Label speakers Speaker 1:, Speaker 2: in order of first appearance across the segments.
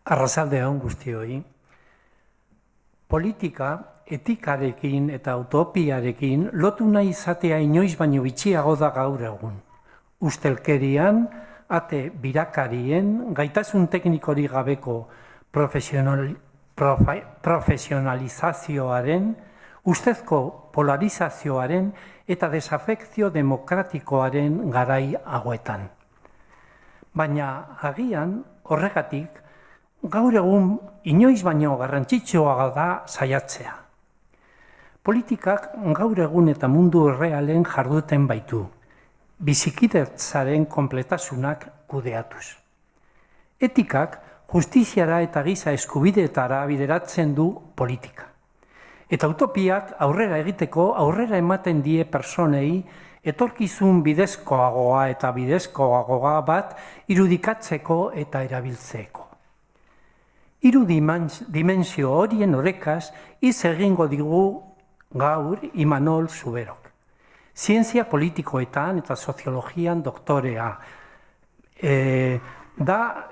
Speaker 1: Arratsalde on guztioi. Politika, etikarekin eta utopiarekin lotu nahi izatea inoiz baino bitxiago da gaur egun. Ustelkerian, ate birakarien, gaitasun teknikorik gabeko profesionalizazioaren, ustezko polarizazioaren eta desafekzio demokratikoaren garai hauetan. Baina agian horregatik, gaur egun inoiz baino garrantzitsuagoa da saiatzea. Politikak gaur egun eta mundu errealen jarduten baitu, bizikidetzaren konpletasunak kudeatuz. Etikak justiziara eta giza eskubideetara bideratzen du politika. Eta utopiak aurrera egiteko aurrera ematen die pertsonei etorkizun bidezkoagoa eta bidezkoagoa bat irudikatzeko eta erabiltzeko. Hiru dimensio horien orekaz hitz egingo digu gaur Imanol Zuberok. Zientzia politikoetan eta soziologian doktorea da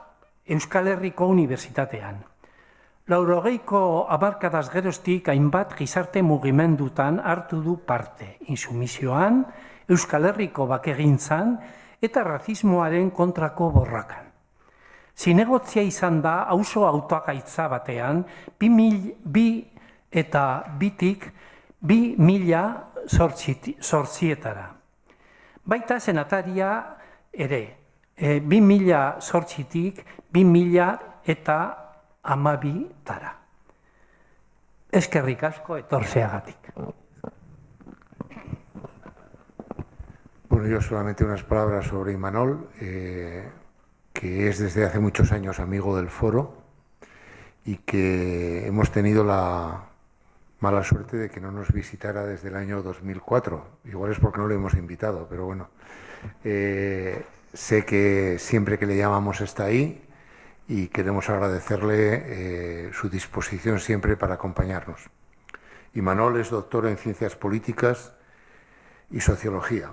Speaker 1: Euskal Herriko Unibertsitatean. 80ko hamarkadaz geroztik hainbat gizarte mugimendutan hartu du parte, intsumisioan, Euskal Herriko bakegintzan eta razismoaren kontrako borrakan. Zinegotzia izan da auzo hautagaitza batean 2002tik 2008etara. Baita senataria ere, 2008tik 2012etara. Eskerrik asko etortzeagatik.
Speaker 2: Bueno, yo solamente unas palabras sobre Imanol, que es desde hace muchos años amigo del foro y que hemos tenido la mala suerte de que no nos visitara desde el año 2004. Igual es porque no le hemos invitado, pero bueno. Sé que siempre que le llamamos está ahí y queremos agradecerle su disposición siempre para acompañarnos. Imanol es doctor en Ciencias Políticas y Sociología.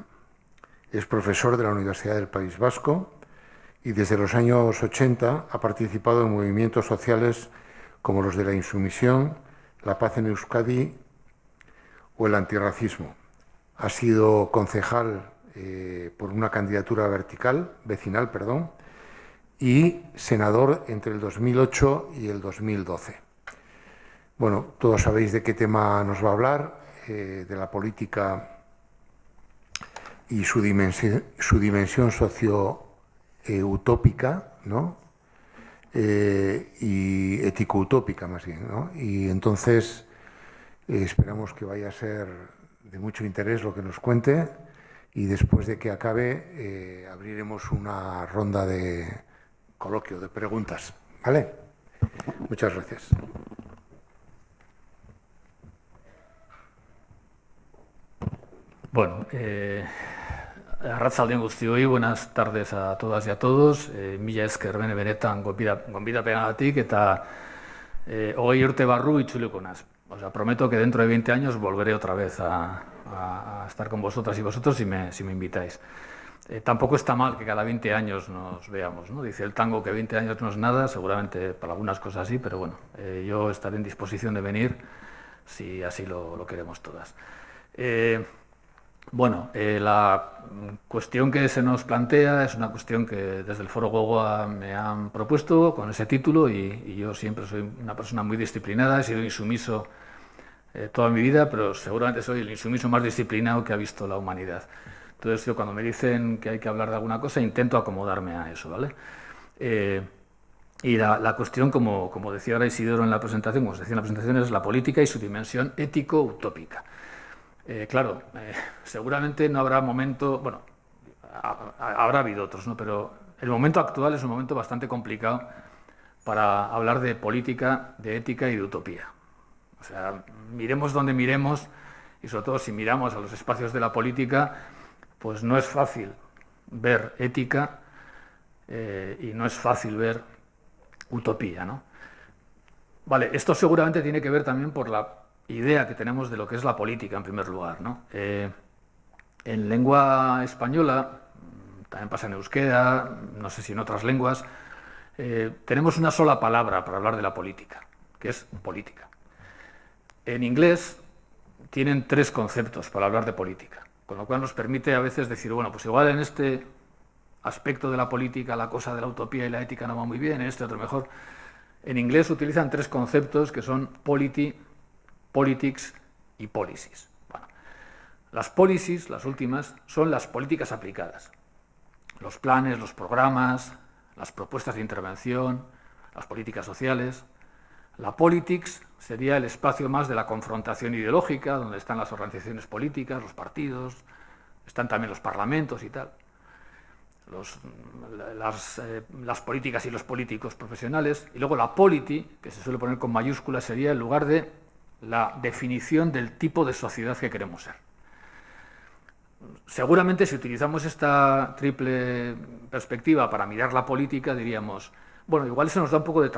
Speaker 2: Es profesor de la Universidad del País Vasco y desde los años 80 ha participado en movimientos sociales como los de la insumisión, la paz en Euskadi o el antirracismo. Ha sido concejal por una candidatura vecinal, y senador entre el 2008 y el 2012. Bueno, todos sabéis de qué tema nos va a hablar, de la política y su dimensión socio-utópica, ¿no? Y ético-utópica más bien, ¿no? Y entonces esperamos que vaya a ser de mucho interés lo que nos cuente y después de que acabe abriremos una ronda de coloquio, de preguntas, ¿vale? Muchas gracias.
Speaker 3: Bueno, arratsalde on guztioi, buenas tardes a todas y a todos. Mila esker benetan gonbidapenagatik eta 20 urte barru itzuliko naz. O sea, prometo que dentro de 20 años volveré otra vez a estar con vosotras y vosotros si me invitáis. Tampoco está mal que cada 20 años nos veamos, ¿no? Dice el tango que 20 años no es nada, seguramente para algunas cosas sí, pero bueno, yo estaré en disposición de venir si así lo queremos todas. Bueno, la cuestión que se nos plantea es una cuestión que desde el Foro Gogoa me han propuesto con ese título y yo siempre soy una persona muy disciplinada, he sido insumiso toda mi vida, pero seguramente soy el insumiso más disciplinado que ha visto la humanidad. Entonces yo cuando me dicen que hay que hablar de alguna cosa intento acomodarme a eso, ¿vale? Y la cuestión, como decía ahora Isidoro en la presentación, como os decía en la presentación, es la política y su dimensión ético-utópica. Claro, seguramente no habrá momento, bueno, habrá habido otros, ¿no? Pero el momento actual es un momento bastante complicado para hablar de política, de ética y de utopía. O sea, miremos donde miremos y sobre todo si miramos a los espacios de la política, pues no es fácil ver ética y no es fácil ver utopía, ¿no? Vale, esto seguramente tiene que ver también por la idea que tenemos de lo que es la política, en primer lugar, ¿no? En lengua española, también pasa en euskera, no sé si en otras lenguas, tenemos una sola palabra para hablar de la política, que es política. En inglés tienen 3 conceptos para hablar de política, con lo cual nos permite a veces decir, bueno, pues igual en este aspecto de la política la cosa de la utopía y la ética no va muy bien, en este otro mejor. En inglés utilizan 3 conceptos que son polity, politics y policies. Bueno, las policies, las últimas, son las políticas aplicadas. Los planes, los programas, las propuestas de intervención, las políticas sociales. La politics sería el espacio más de la confrontación ideológica, donde están las organizaciones políticas, los partidos, están también los parlamentos y tal. Las políticas y los políticos profesionales. Y luego la polity, que se suele poner con mayúsculas, sería el lugar de la definición del tipo de sociedad que queremos ser. Seguramente si utilizamos esta triple perspectiva para mirar la política, diríamos, bueno, igual eso nos da un poco de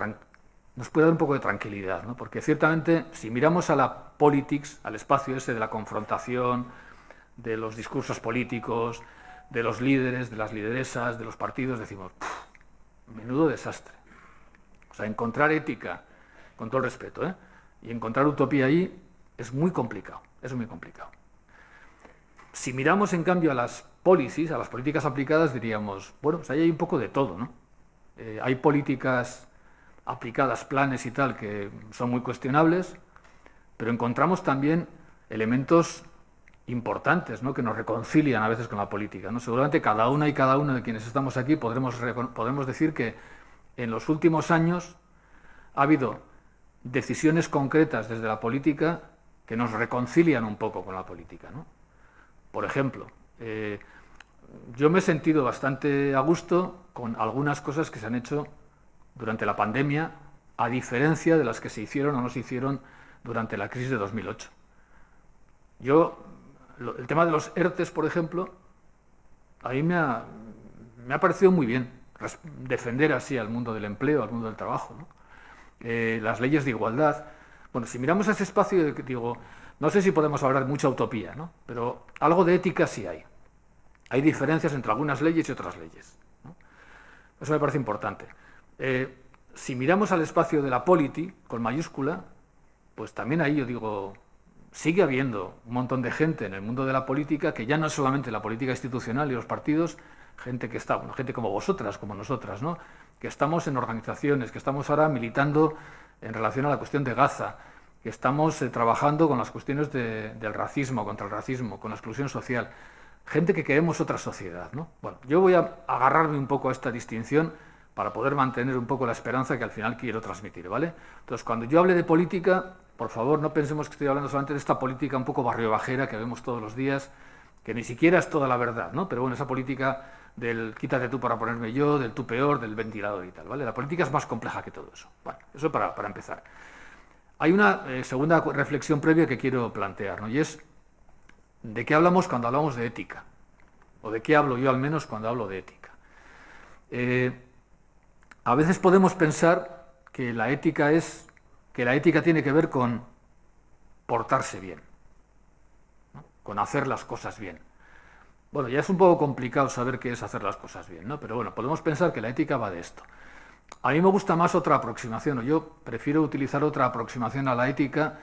Speaker 3: nos puede dar un poco de tranquilidad, ¿no? Porque ciertamente si miramos a la politics, al espacio ese de la confrontación, de los discursos políticos, de los líderes, de las lideresas, de los partidos, decimos, menudo desastre. O sea, encontrar ética, con todo el respeto, y encontrar utopía ahí es muy complicado, es muy complicado. Si miramos, en cambio, a las policies, a las políticas aplicadas, diríamos, bueno, pues ahí hay un poco de todo, ¿no? Hay políticas aplicadas, planes y tal, que son muy cuestionables, pero encontramos también elementos importantes, ¿no?, que nos reconcilian a veces con la política, ¿no? Seguramente cada una y cada uno de quienes estamos aquí podemos decir que en los últimos años ha habido decisiones concretas desde la política que nos reconcilian un poco con la política, ¿no? Por ejemplo, yo me he sentido bastante a gusto con algunas cosas que se han hecho durante la pandemia, a diferencia de las que se hicieron o no se hicieron durante la crisis de 2008. El tema de los ERTEs, por ejemplo, a mí me ha parecido muy bien defender así al mundo del empleo, al mundo del trabajo, ¿no? Las leyes de igualdad. Bueno, si miramos a ese espacio, digo, no sé si podemos hablar de mucha utopía, ¿no?, pero algo de ética sí hay. Hay diferencias entre algunas leyes y otras leyes, ¿no? Eso me parece importante. Si miramos al espacio de la polity, con mayúscula, pues también ahí yo digo, sigue habiendo un montón de gente en el mundo de la política, que ya no es solamente la política institucional y los partidos, gente que está, gente como vosotras, como nosotras, ¿no?, que estamos en organizaciones, que estamos ahora militando en relación a la cuestión de Gaza, que estamos trabajando con las cuestiones del racismo, contra el racismo, con la exclusión social, gente que queremos otra sociedad, ¿no? Bueno, yo voy a agarrarme un poco a esta distinción para poder mantener un poco la esperanza que al final quiero transmitir, ¿vale? Entonces, cuando yo hable de política, por favor, no pensemos que estoy hablando solamente de esta política un poco barriobajera que vemos todos los días, que ni siquiera es toda la verdad, ¿no? Pero bueno, esa política del quítate tú para ponerme yo, del tú peor, del ventilador y tal, ¿vale? La política es más compleja que todo eso. Bueno, eso para empezar. Hay una segunda reflexión previa que quiero plantear, ¿no? Y es, ¿de qué hablamos cuando hablamos de ética? ¿O de qué hablo yo al menos cuando hablo de ética? A veces podemos pensar que la ética tiene que ver con portarse bien, ¿no?, con hacer las cosas bien. Bueno, ya es un poco complicado saber qué es hacer las cosas bien, ¿no? Pero bueno, podemos pensar que la ética va de esto. A mí me gusta más otra aproximación, o yo prefiero utilizar otra aproximación a la ética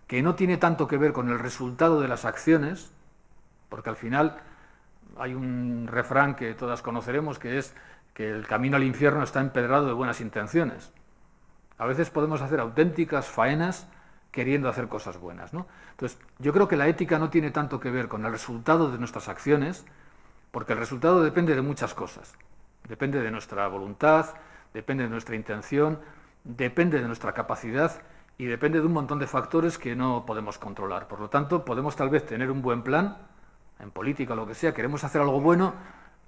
Speaker 3: que no tiene tanto que ver con el resultado de las acciones, porque al final hay un refrán que todas conoceremos, que es que el camino al infierno está empedrado de buenas intenciones. A veces podemos hacer auténticas faenas queriendo hacer cosas buenas, ¿no? Entonces, yo creo que la ética no tiene tanto que ver con el resultado de nuestras acciones, porque el resultado depende de muchas cosas. Depende de nuestra voluntad, depende de nuestra intención, depende de nuestra capacidad y depende de un montón de factores que no podemos controlar. Por lo tanto, podemos tal vez tener un buen plan, en política o lo que sea, queremos hacer algo bueno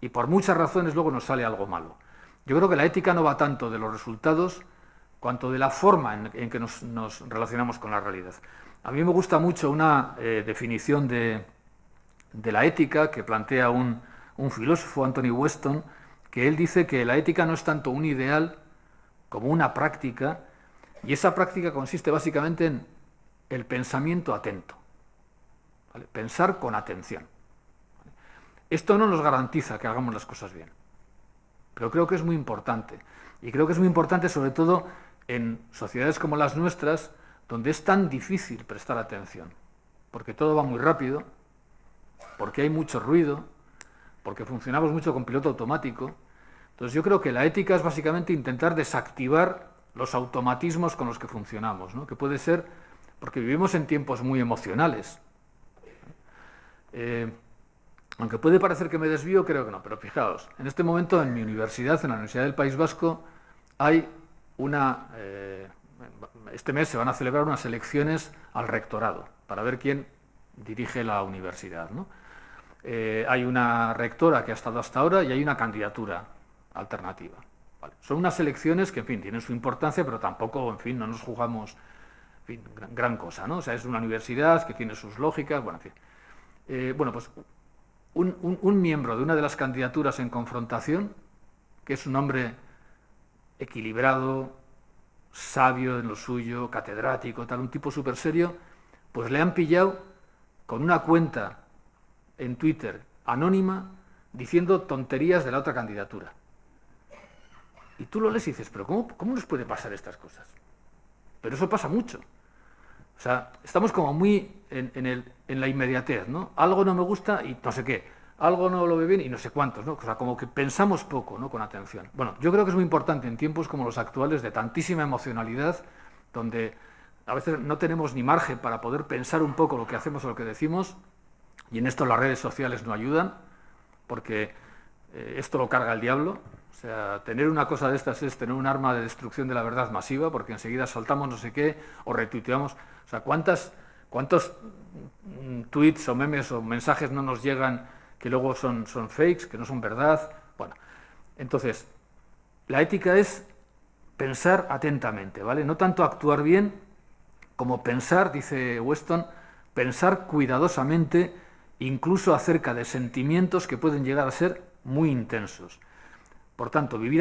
Speaker 3: y por muchas razones luego nos sale algo malo. Yo creo que la ética no va tanto de los resultados cuanto de la forma en que nos relacionamos con la realidad. A mí me gusta mucho una definición de la ética que plantea un filósofo, Anthony Weston, que él dice que la ética no es tanto un ideal como una práctica, y esa práctica consiste básicamente en el pensamiento atento, ¿vale? Pensar con atención. Esto no nos garantiza que hagamos las cosas bien. pero creo que es muy importante. Y creo que es muy importante sobre todo en sociedades como las nuestras, donde es tan difícil prestar atención, porque todo va muy rápido, porque hay mucho ruido, porque funcionamos mucho con piloto automático. Entonces yo creo que la ética es básicamente intentar desactivar los automatismos con los que funcionamos, ¿no? Que puede ser porque vivimos en tiempos muy emocionales. Aunque puede parecer que me desvío, creo que no, pero fijaos, en este momento en mi universidad, en la Universidad del País Vasco, hay este mes se van a celebrar unas elecciones al rectorado para ver quién dirige la universidad, ¿no? Hay una rectora que ha estado hasta ahora y hay una candidatura alternativa. Vale. Son unas elecciones que, en fin, tienen su importancia, pero tampoco, en fin, no nos jugamos, en fin, gran cosa, ¿no? O sea, es una universidad que tiene sus lógicas, bueno, en fin. Bueno, pues un miembro de una de las candidaturas en confrontación, que es un hombre equilibrado, sabio en lo suyo, catedrático, tal, un tipo súper serio, pues le han pillado con una cuenta en Twitter anónima diciendo tonterías de la otra candidatura. Y tú lo lees y dices, pero ¿cómo nos puede pasar estas cosas? Pero eso pasa mucho. O sea, estamos como muy en la inmediatez, ¿no? Algo no me gusta y no sé qué. Algo no lo ve bien y no sé cuántos, ¿no? O sea, como que pensamos poco, ¿no? Con atención. Bueno, yo creo que es muy importante en tiempos como los actuales de tantísima emocionalidad, donde a veces no tenemos ni margen para poder pensar un poco lo que hacemos o lo que decimos, y en esto las redes sociales no ayudan, porque esto lo carga el diablo. O sea, tener una cosa de estas es tener un arma de destrucción de la verdad masiva, porque enseguida saltamos no sé qué o retuiteamos. O sea, ¿cuántos tweets o memes o mensajes no nos llegan que luego son fakes, que no son verdad? Bueno, entonces, la ética es pensar atentamente, ¿vale? No tanto actuar bien como pensar, dice Weston, pensar cuidadosamente, incluso acerca de sentimientos que pueden llegar a ser muy intensos. Por tanto, vivir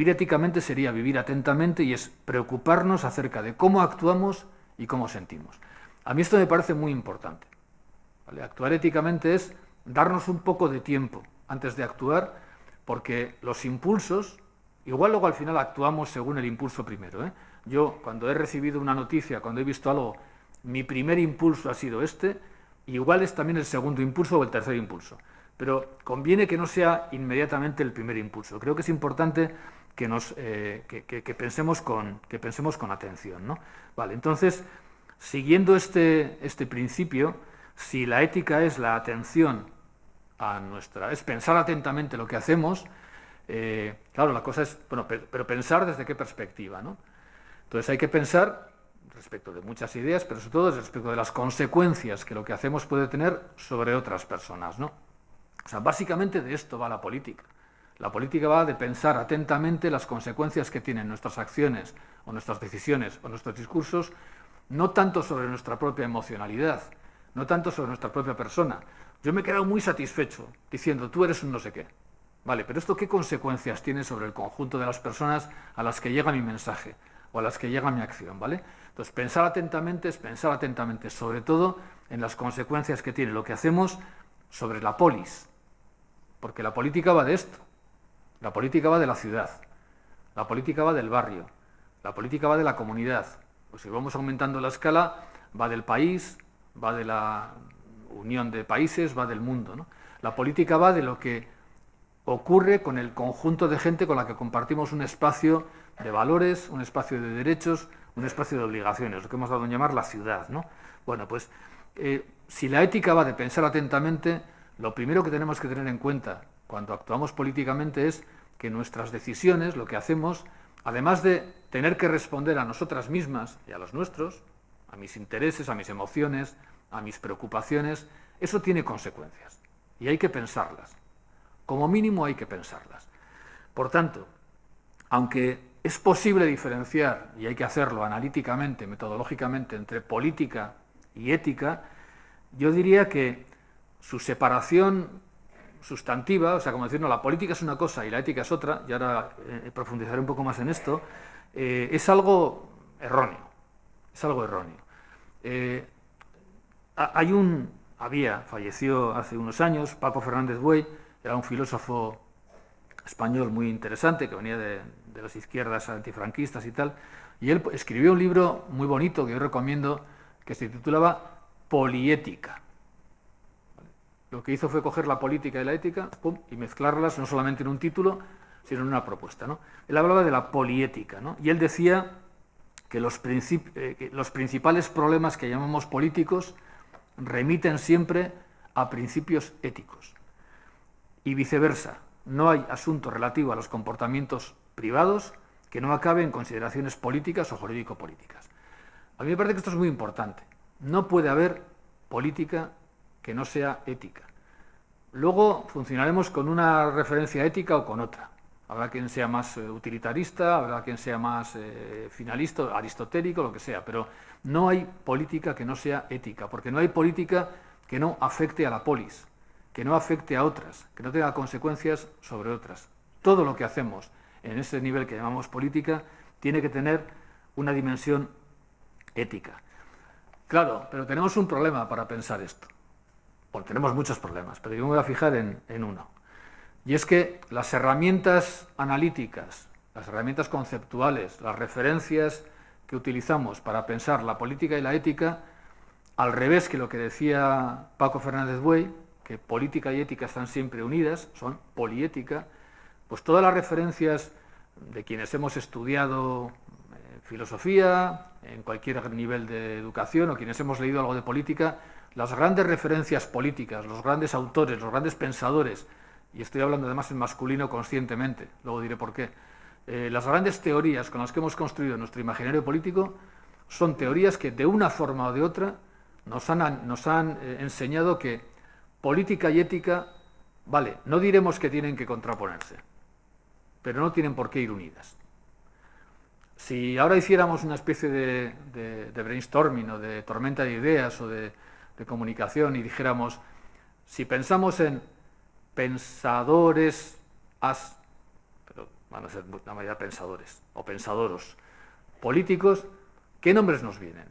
Speaker 3: éticamente sería vivir atentamente y es preocuparnos acerca de cómo actuamos y cómo sentimos. A mí esto me parece muy importante, ¿vale? Actuar éticamente es darnos un poco de tiempo antes de actuar, porque los impulsos, igual luego al final actuamos según el impulso primero, ¿eh? Yo, cuando he recibido una noticia, cuando he visto algo, mi primer impulso ha sido este, igual es también el segundo impulso o el tercer impulso. Pero conviene que no sea inmediatamente el primer impulso. Creo que es importante que pensemos con atención, ¿no? Vale, entonces, siguiendo este principio, si la ética es la atención es pensar atentamente lo que hacemos, claro, la cosa es, bueno, pero pensar desde qué perspectiva, ¿no? Entonces hay que pensar respecto de muchas ideas, pero sobre todo respecto de las consecuencias que lo que hacemos puede tener sobre otras personas, ¿no? O sea, básicamente de esto va la política. La política va de pensar atentamente las consecuencias que tienen nuestras acciones o nuestras decisiones o nuestros discursos, no tanto sobre nuestra propia emocionalidad, no tanto sobre nuestra propia persona. Yo me he quedado muy satisfecho diciendo, tú eres un no sé qué. Vale, pero ¿esto qué consecuencias tiene sobre el conjunto de las personas a las que llega mi mensaje o a las que llega mi acción? ¿Vale? Entonces, pensar atentamente es pensar atentamente, sobre todo en las consecuencias que tiene lo que hacemos sobre la polis. Porque la política va de esto. La política va de la ciudad. La política va del barrio. La política va de la comunidad. Pues si vamos aumentando la escala, va del país, va de la unión de países, va del mundo, ¿no? La política va de lo que ocurre con el conjunto de gente con la que compartimos un espacio de valores, un espacio de derechos, un espacio de obligaciones, lo que hemos dado en llamar la ciudad, ¿no? Bueno, pues si la ética va de pensar atentamente, lo primero que tenemos que tener en cuenta cuando actuamos políticamente es que nuestras decisiones, lo que hacemos, además de tener que responder a nosotras mismas y a los nuestros, a mis intereses, a mis emociones, a mis preocupaciones, eso tiene consecuencias y hay que pensarlas. Como mínimo hay que pensarlas. Por tanto, aunque es posible diferenciar, y hay que hacerlo analíticamente, metodológicamente, entre política y ética, yo diría que su separación sustantiva, o sea, como decir, no, la política es una cosa y la ética es otra, y ahora profundizaré un poco más en esto, es algo erróneo. Es algo erróneo. Falleció hace unos años, Paco Fernández Buey, era un filósofo español muy interesante, que venía de las izquierdas antifranquistas y tal, y él escribió un libro muy bonito que yo recomiendo, que se titulaba Poliética. Lo que hizo fue coger la política y la ética, pum, y mezclarlas no solamente en un título, sino en una propuesta, ¿no? Él hablaba de la poliética, ¿no? Y él decía que los principales problemas que llamamos políticos remiten siempre a principios éticos. Y viceversa, no hay asunto relativo a los comportamientos privados que no acabe en consideraciones políticas o jurídico-políticas. A mí me parece que esto es muy importante. No puede haber política que no sea ética. Luego funcionaremos con una referencia ética o con otra. Habrá quien sea más utilitarista, habrá quien sea más finalista, aristotélico, lo que sea, pero no hay política que no sea ética, porque no hay política que no afecte a la polis, que no afecte a otras, que no tenga consecuencias sobre otras. Todo lo que hacemos en ese nivel que llamamos política tiene que tener una dimensión ética. Claro, pero tenemos un problema para pensar esto. Bueno, tenemos muchos problemas, pero yo me voy a fijar en uno. Y es que las herramientas analíticas, las herramientas conceptuales, las referencias que utilizamos para pensar la política y la ética, al revés que lo que decía Paco Fernández Buey, que política y ética están siempre unidas, son poliética, pues todas las referencias de quienes hemos estudiado filosofía, en cualquier nivel de educación, o quienes hemos leído algo de política, las grandes referencias políticas, los grandes autores, los grandes pensadores, y estoy hablando además en masculino conscientemente, luego diré por qué, las grandes teorías con las que hemos construido nuestro imaginario político son teorías que de una forma o de otra nos han enseñado que política y ética, vale, no diremos que tienen que contraponerse, pero no tienen por qué ir unidas. Si ahora hiciéramos una especie de brainstorming o de tormenta de ideas o de comunicación y dijéramos, si pensamos en pensadores, pero van a ser la mayoría pensadores o pensadoros políticos, ¿qué nombres nos vienen?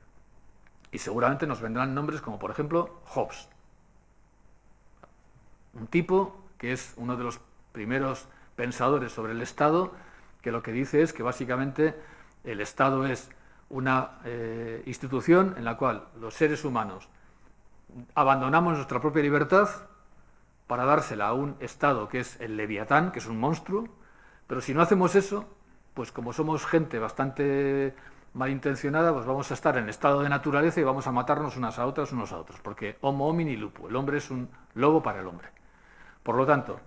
Speaker 3: Y seguramente nos vendrán nombres como, por ejemplo, Hobbes. Un tipo que es uno de los primeros pensadores sobre el Estado, que lo que dice es que básicamente el Estado es una institución en la cual los seres humanos abandonamos nuestra propia libertad para dársela a un Estado que es el Leviatán, que es un monstruo, pero si no hacemos eso, pues como somos gente bastante malintencionada, pues vamos a estar en estado de naturaleza y vamos a matarnos unas a otras, unos a otros, porque homo homini lupo, el hombre es un lobo para el hombre. Por lo tanto,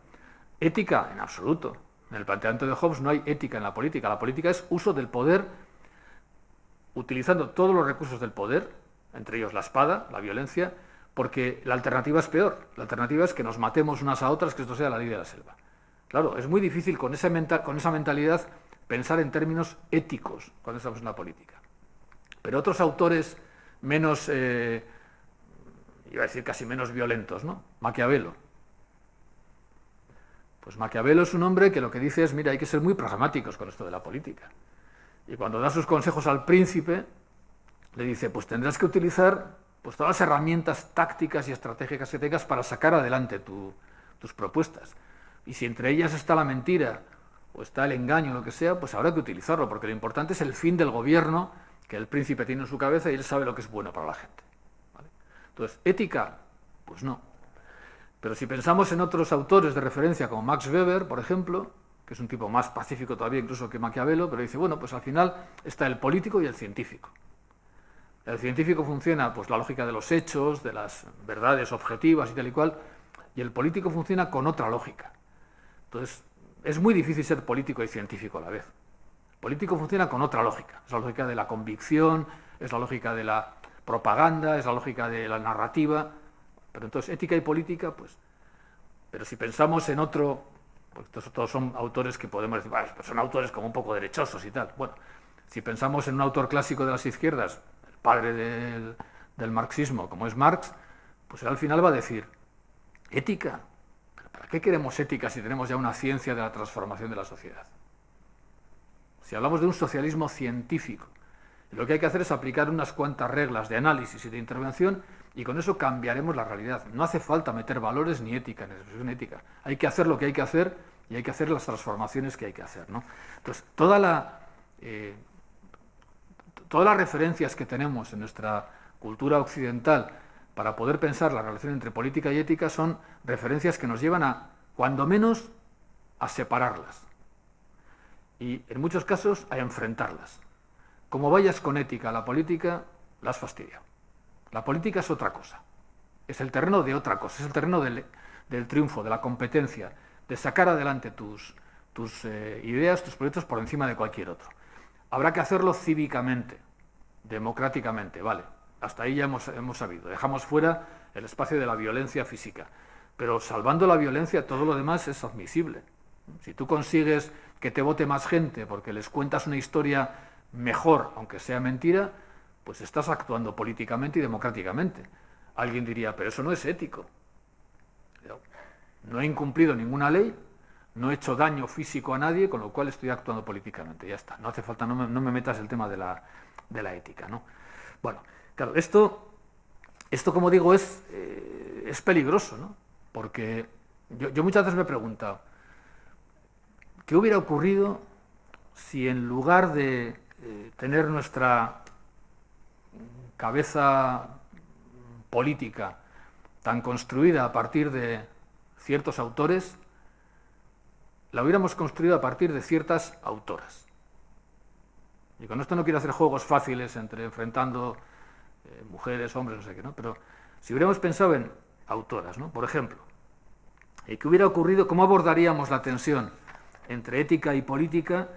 Speaker 3: ética en absoluto. En el planteamiento de Hobbes no hay ética en la política. La política es uso del poder, utilizando todos los recursos del poder, entre ellos la espada, la violencia, porque la alternativa es peor. La alternativa es que nos matemos unas a otras, que esto sea la ley de la selva. Claro, es muy difícil con esa mentalidad pensar en términos éticos cuando estamos en la política. Pero otros autores menos, iba a decir casi menos violentos, ¿no? Maquiavelo. Pues Maquiavelo es un hombre que lo que dice es, mira, hay que ser muy pragmáticos con esto de la política. Y cuando da sus consejos al príncipe, le dice, pues tendrás que utilizar pues todas las herramientas tácticas y estratégicas que tengas para sacar adelante tus propuestas. Y si entre ellas está la mentira o está el engaño, lo que sea, pues habrá que utilizarlo, porque lo importante es el fin del gobierno que el príncipe tiene en su cabeza y él sabe lo que es bueno para la gente. ¿Vale? Entonces, ética, pues no. Pero si pensamos en otros autores de referencia, como Max Weber, por ejemplo, que es un tipo más pacífico todavía incluso que Maquiavelo, pero dice, bueno, pues al final está el político y el científico. El científico funciona, pues la lógica de los hechos, de las verdades objetivas y tal y cual, y el político funciona con otra lógica. Entonces, es muy difícil ser político y científico a la vez. El político funciona con otra lógica. Es la lógica de la convicción, es la lógica de la propaganda, es la lógica de la narrativa. Pero entonces, ética y política, pues... Pero si pensamos en otro... Pues estos todos son autores que podemos decir, bueno, pues son autores como un poco derechosos y tal. Bueno, si pensamos en un autor clásico de las izquierdas, el padre del marxismo, como es Marx, pues él al final va a decir, ética... ¿Para qué queremos ética si tenemos ya una ciencia de la transformación de la sociedad? Si hablamos de un socialismo científico, lo que hay que hacer es aplicar unas cuantas reglas de análisis y de intervención y con eso cambiaremos la realidad. No hace falta meter valores ni ética, ni expresión ética. Hay que hacer lo que hay que hacer y hay que hacer las transformaciones que hay que hacer, ¿no? Entonces, todas las referencias que tenemos en nuestra cultura occidental para poder pensar la relación entre política y ética son referencias que nos llevan a, cuando menos, a separarlas y, en muchos casos, a enfrentarlas. Como vayas con ética a la política, la has fastidiado. La política es otra cosa, es el terreno de otra cosa, es el terreno del triunfo, de la competencia, de sacar adelante tus ideas, tus proyectos por encima de cualquier otro. Habrá que hacerlo cívicamente, democráticamente, vale. Hasta ahí ya hemos sabido. Dejamos fuera el espacio de la violencia física. Pero salvando la violencia, todo lo demás es admisible. Si tú consigues que te vote más gente porque les cuentas una historia mejor, aunque sea mentira, pues estás actuando políticamente y democráticamente. Alguien diría, pero eso no es ético. No he incumplido ninguna ley, no he hecho daño físico a nadie, con lo cual estoy actuando políticamente. Ya está, no hace falta, no me metas el tema de la ética, ¿no? Bueno, claro, esto como digo, es peligroso, ¿no? Porque yo muchas veces me he preguntado, ¿qué hubiera ocurrido si en lugar de tener nuestra cabeza política tan construida a partir de ciertos autores, la hubiéramos construido a partir de ciertas autoras? Y con esto no quiero hacer juegos fáciles entre enfrentando mujeres, hombres, no sé qué, ¿no? Pero si hubiéramos pensado en autoras, ¿no? Por ejemplo, ¿qué hubiera ocurrido? ¿Cómo abordaríamos la tensión entre ética y política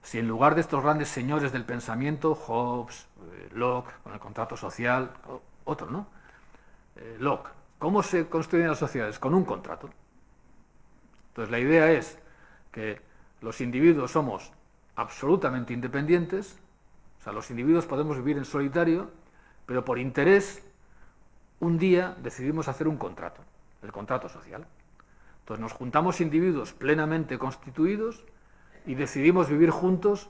Speaker 3: si en lugar de estos grandes señores del pensamiento, Hobbes, Locke, con el contrato social, otro, ¿no? Locke, ¿cómo se construyen las sociedades? Con un contrato. Entonces la idea es que los individuos somos absolutamente independientes, o sea, los individuos podemos vivir en solitario, pero por interés un día decidimos hacer un contrato, el contrato social. Entonces nos juntamos individuos plenamente constituidos y decidimos vivir juntos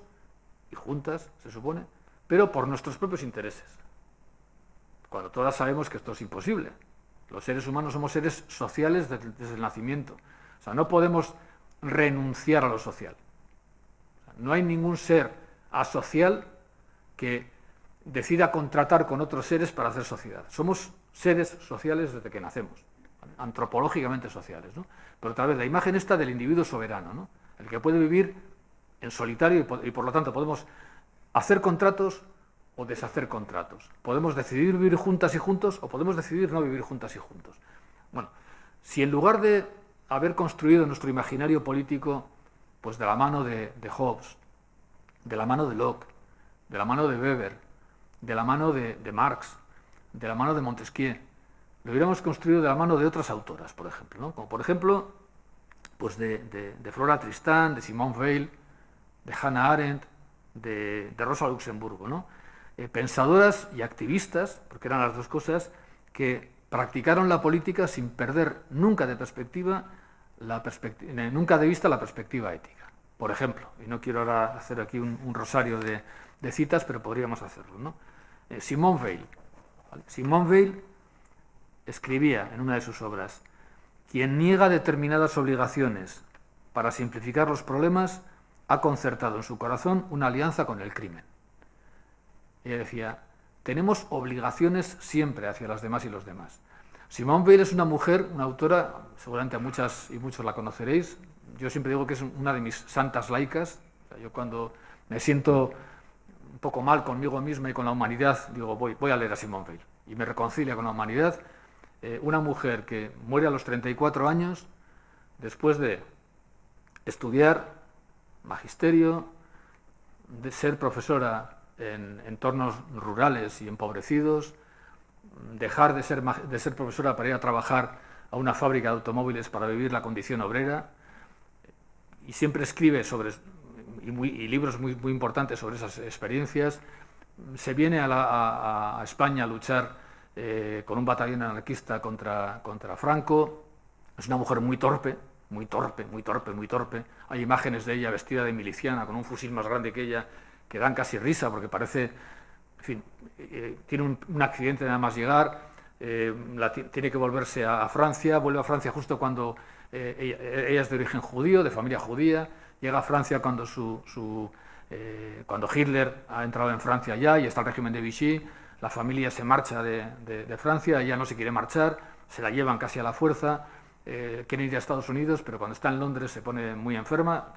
Speaker 3: y juntas, se supone, pero por nuestros propios intereses. Cuando todas sabemos que esto es imposible. Los seres humanos somos seres sociales desde el nacimiento. O sea, no podemos renunciar a lo social. O sea, no hay ningún ser asocial que decida contratar con otros seres para hacer sociedad. Somos seres sociales desde que nacemos, antropológicamente sociales, ¿no? Pero tal vez la imagen esta del individuo soberano, ¿no? El que puede vivir en solitario y por lo tanto podemos hacer contratos o deshacer contratos. Podemos decidir vivir juntas y juntos o podemos decidir no vivir juntas y juntos. Bueno, si en lugar de haber construido nuestro imaginario político pues de la mano de Hobbes, de la mano de Locke, de la mano de Weber, de la mano de Marx, de la mano de Montesquieu, lo hubiéramos construido de la mano de otras autoras, por ejemplo, ¿no? Como por ejemplo pues de Flora Tristán, de Simone Weil, de Hannah Arendt, de Rosa Luxemburgo, ¿no? Pensadoras y activistas, porque eran las dos cosas, que practicaron la política sin perder nunca de vista la perspectiva ética. Por ejemplo, y no quiero ahora hacer aquí un rosario de citas, pero podríamos hacerlo, ¿no? Simone Weil. ¿Vale? Simone Weil escribía en una de sus obras: quien niega determinadas obligaciones para simplificar los problemas ha concertado en su corazón una alianza con el crimen. Ella decía, tenemos obligaciones siempre hacia las demás y los demás. Simone Weil es una mujer, una autora, seguramente a muchas y muchos la conoceréis. Yo siempre digo que es una de mis santas laicas. O sea, yo cuando me siento un poco mal conmigo misma y con la humanidad, digo, voy a leer a Simone Weil. Y me reconcilia con la humanidad. Una mujer que muere a los 34 años después de estudiar magisterio, de ser profesora en entornos rurales y empobrecidos, dejar de ser profesora para ir a trabajar a una fábrica de automóviles para vivir la condición obrera, y siempre escribe y libros muy importantes sobre esas experiencias. Se viene a España a luchar con un batallón anarquista contra Franco. Es una mujer muy torpe. Hay imágenes de ella vestida de miliciana con un fusil más grande que ella que dan casi risa porque parece, en fin, tiene un accidente nada más llegar, tiene que volverse a Francia, vuelve a Francia justo cuando ella es de origen judío, de familia judía, llega a Francia cuando cuando Hitler ha entrado en Francia ya y está el régimen de Vichy, la familia se marcha de Francia, ella no se quiere marchar, se la llevan casi a la fuerza, quiere ir a Estados Unidos, pero cuando está en Londres se pone muy enferma,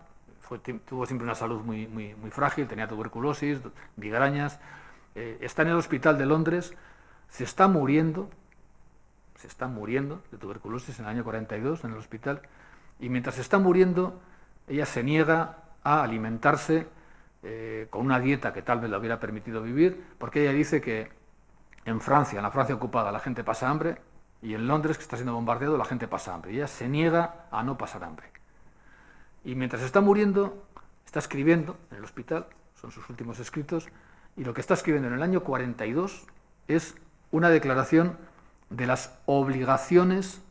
Speaker 3: tuvo siempre una salud muy frágil, tenía tuberculosis, migrañas, está en el hospital de Londres, se está muriendo de tuberculosis en el año 42 en el hospital, y mientras se está muriendo, ella se niega a alimentarse con una dieta que tal vez le hubiera permitido vivir, porque ella dice que en Francia, en la Francia ocupada, la gente pasa hambre, y en Londres, que está siendo bombardeado, la gente pasa hambre. Y ella se niega a no pasar hambre. Y mientras está muriendo, está escribiendo en el hospital, son sus últimos escritos, y lo que está escribiendo en el año 42 es una declaración de las obligaciones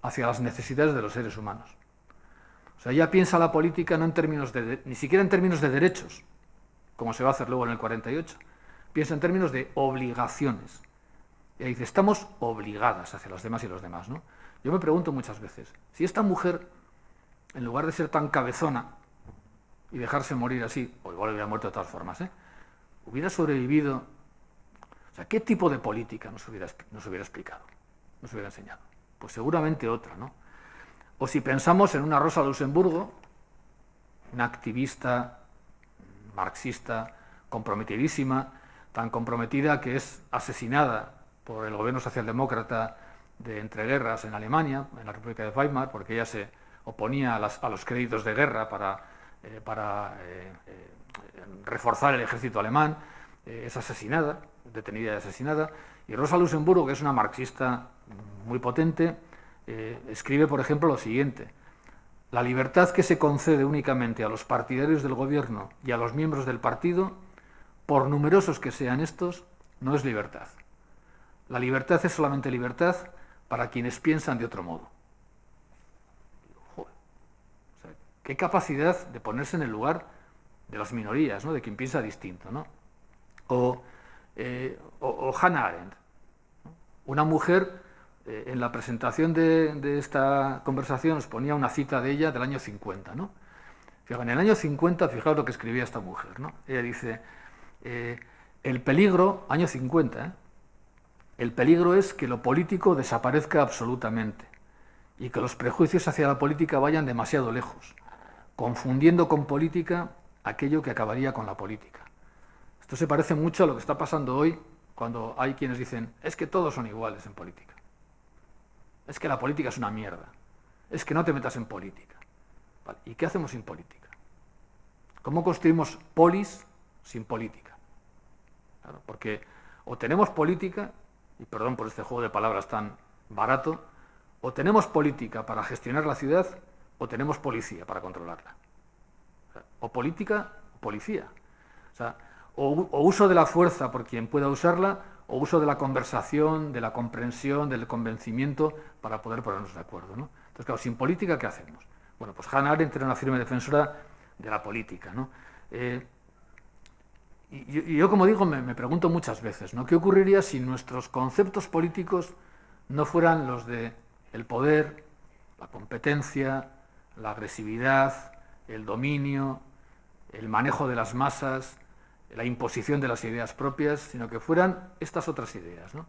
Speaker 3: hacia las necesidades de los seres humanos. O sea, ella piensa la política no en términos ni siquiera en términos de derechos, como se va a hacer luego en el 48, piensa en términos de obligaciones. Y dice, estamos obligadas hacia los demás y los demás, ¿no? Yo me pregunto muchas veces, si esta mujer, en lugar de ser tan cabezona y dejarse morir así, o igual hubiera muerto de todas formas, hubiera sobrevivido, o sea, ¿qué tipo de política nos hubiera explicado, nos hubiera enseñado? Pues seguramente otra, ¿no? O si pensamos en una Rosa Luxemburgo, una activista marxista comprometidísima, tan comprometida que es asesinada por el gobierno socialdemócrata de entreguerras en Alemania, en la República de Weimar, porque ella se oponía a los créditos de guerra para reforzar el ejército alemán, es asesinada, detenida y asesinada. Y Rosa Luxemburgo, que es una marxista muy potente, escribe, por ejemplo, lo siguiente: la libertad que se concede únicamente a los partidarios del gobierno y a los miembros del partido, por numerosos que sean estos, no es libertad. La libertad es solamente libertad para quienes piensan de otro modo. Joder. O sea, qué capacidad de ponerse en el lugar de las minorías, ¿no? De quien piensa distinto, ¿no? O Hannah Arendt, ¿no? Una mujer, en la presentación de esta conversación os ponía una cita de ella del año 50, ¿no? Fijaos, en el año 50, fijaos lo que escribía esta mujer, ¿no? Ella dice, el peligro, año 50, el peligro es que lo político desaparezca absolutamente y que los prejuicios hacia la política vayan demasiado lejos, confundiendo con política aquello que acabaría con la política. Esto se parece mucho a lo que está pasando hoy cuando hay quienes dicen, es que todos son iguales en política. Es que la política es una mierda. Es que no te metas en política. Vale, ¿y qué hacemos sin política? ¿Cómo construimos polis sin política? Claro, porque o tenemos política, y perdón por este juego de palabras tan barato, o tenemos política para gestionar la ciudad, o tenemos policía para controlarla. O política o policía. O sea, o uso de la fuerza por quien pueda usarla, o uso de la conversación, de la comprensión, del convencimiento para poder ponernos de acuerdo, ¿no? Entonces, claro, sin política, ¿qué hacemos? Bueno, pues Hannah Arendt era una firme defensora de la política, ¿no? Y yo, como digo, me pregunto muchas veces, ¿no? ¿Qué ocurriría si nuestros conceptos políticos no fueran los de el poder, la competencia, la agresividad, el dominio, el manejo de las masas, la imposición de las ideas propias, sino que fueran estas otras ideas, ¿no?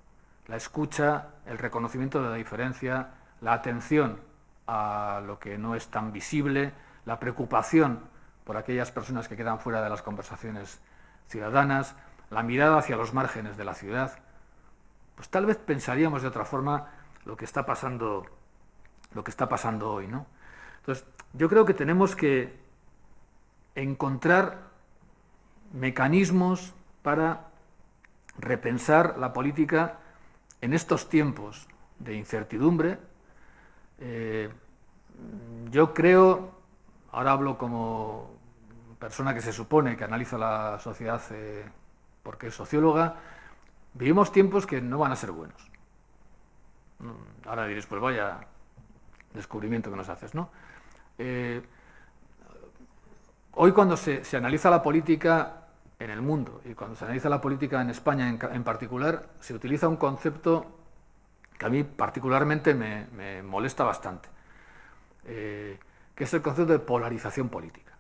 Speaker 3: La escucha, el reconocimiento de la diferencia, la atención a lo que no es tan visible, la preocupación por aquellas personas que quedan fuera de las conversaciones ciudadanas, la mirada hacia los márgenes de la ciudad. Pues tal vez pensaríamos de otra forma lo que está pasando hoy, ¿no? Entonces, yo creo que tenemos que encontrar mecanismos para repensar la política en estos tiempos de incertidumbre. Yo creo, ahora hablo como persona que se supone que analiza la sociedad porque es socióloga, vivimos tiempos que no van a ser buenos. Ahora diréis, pues vaya descubrimiento que nos haces, ¿no? Hoy cuando se analiza la política en el mundo y cuando se analiza la política en España en particular, se utiliza un concepto que a mí particularmente me molesta bastante, que es el concepto de polarización política.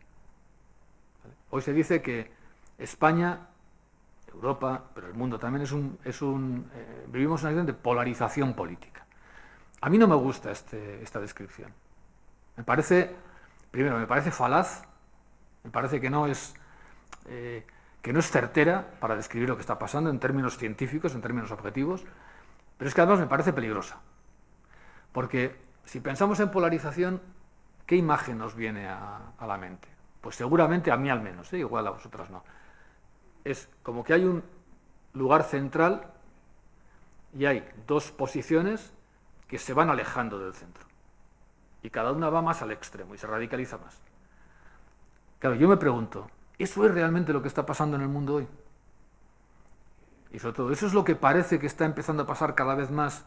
Speaker 3: Hoy se dice que España, Europa, pero el mundo también vivimos una situación de polarización política. A mí no me gusta esta descripción. Primero, me parece falaz, me parece que no es certera para describir lo que está pasando en términos científicos, en términos objetivos, pero es que además me parece peligrosa. Porque si pensamos en polarización, ¿qué imagen nos viene a la mente? Pues seguramente a mí al menos, igual a vosotras no. Es como que hay un lugar central y hay dos posiciones que se van alejando del centro. Y cada una va más al extremo y se radicaliza más. Claro, yo me pregunto, ¿eso es realmente lo que está pasando en el mundo hoy? Y sobre todo, ¿eso es lo que parece que está empezando a pasar cada vez más?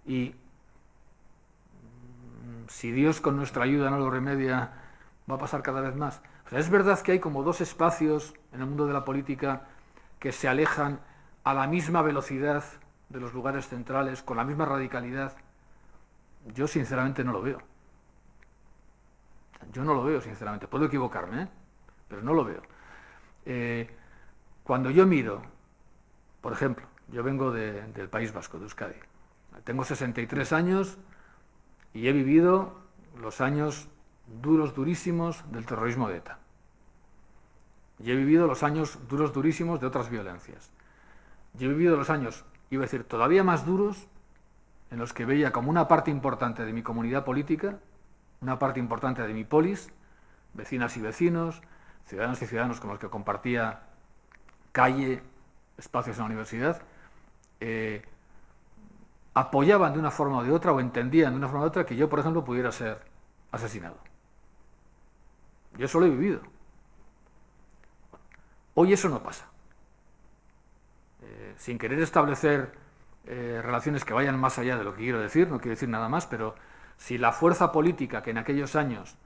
Speaker 3: Y si Dios con nuestra ayuda no lo remedia, va a pasar cada vez más. O sea, es verdad que hay como dos espacios en el mundo de la política que se alejan a la misma velocidad de los lugares centrales, con la misma radicalidad. Yo sinceramente no lo veo. Yo no lo veo, sinceramente. Puedo equivocarme, pero no lo veo. Cuando yo miro, por ejemplo, yo vengo del País Vasco, de Euskadi. Tengo 63 años y he vivido los años duros, durísimos del terrorismo de ETA. Y he vivido los años duros, durísimos de otras violencias. Y he vivido los años, iba a decir, todavía más duros, en los que veía como una parte importante de mi comunidad política, una parte importante de mi polis, vecinas y vecinos, ciudadanos y ciudadanos con los que compartía calle, espacios en la universidad, apoyaban de una forma o de otra, o entendían de una forma u otra, que yo, por ejemplo, pudiera ser asesinado. Yo eso lo he vivido. Hoy eso no pasa. Sin querer establecer relaciones que vayan más allá de lo que quiero decir, no quiero decir nada más, pero si la fuerza política que en aquellos años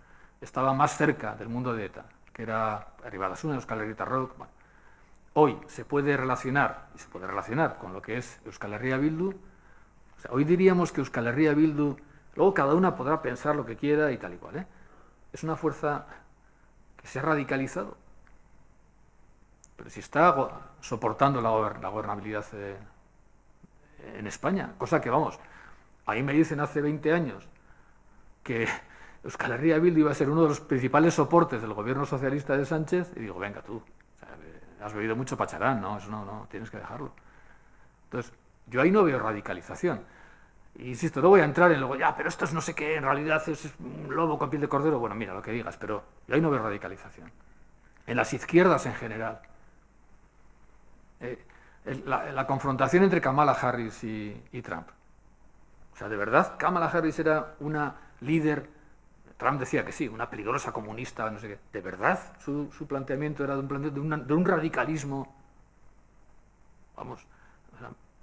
Speaker 3: estaba más cerca del mundo de ETA, que era Arribadasuna, Euskal Herria Rock, bueno, hoy se puede relacionar, y se puede relacionar con lo que es Euskal Herria Bildu. O sea, hoy diríamos que Euskal Herria Bildu, luego cada una podrá pensar lo que quiera y tal y cual, es una fuerza que se ha radicalizado. Pero si está soportando la gobernabilidad en España, cosa que, vamos, a mí me dicen hace 20 años que Euskal Herria Bildu iba a ser uno de los principales soportes del gobierno socialista de Sánchez, y digo, venga tú, o sea, has bebido mucho pacharán, ¿no? Eso no, tienes que dejarlo. Entonces, yo ahí no veo radicalización. Insisto, no voy a entrar en luego, pero esto es no sé qué, en realidad es un lobo con piel de cordero. Bueno, mira, lo que digas, pero yo ahí no veo radicalización. En las izquierdas en general. La confrontación entre Kamala Harris y Trump. O sea, de verdad, Kamala Harris era una líder, Trump decía que sí, una peligrosa comunista, no sé qué. ¿De verdad su planteamiento era de un radicalismo? Vamos,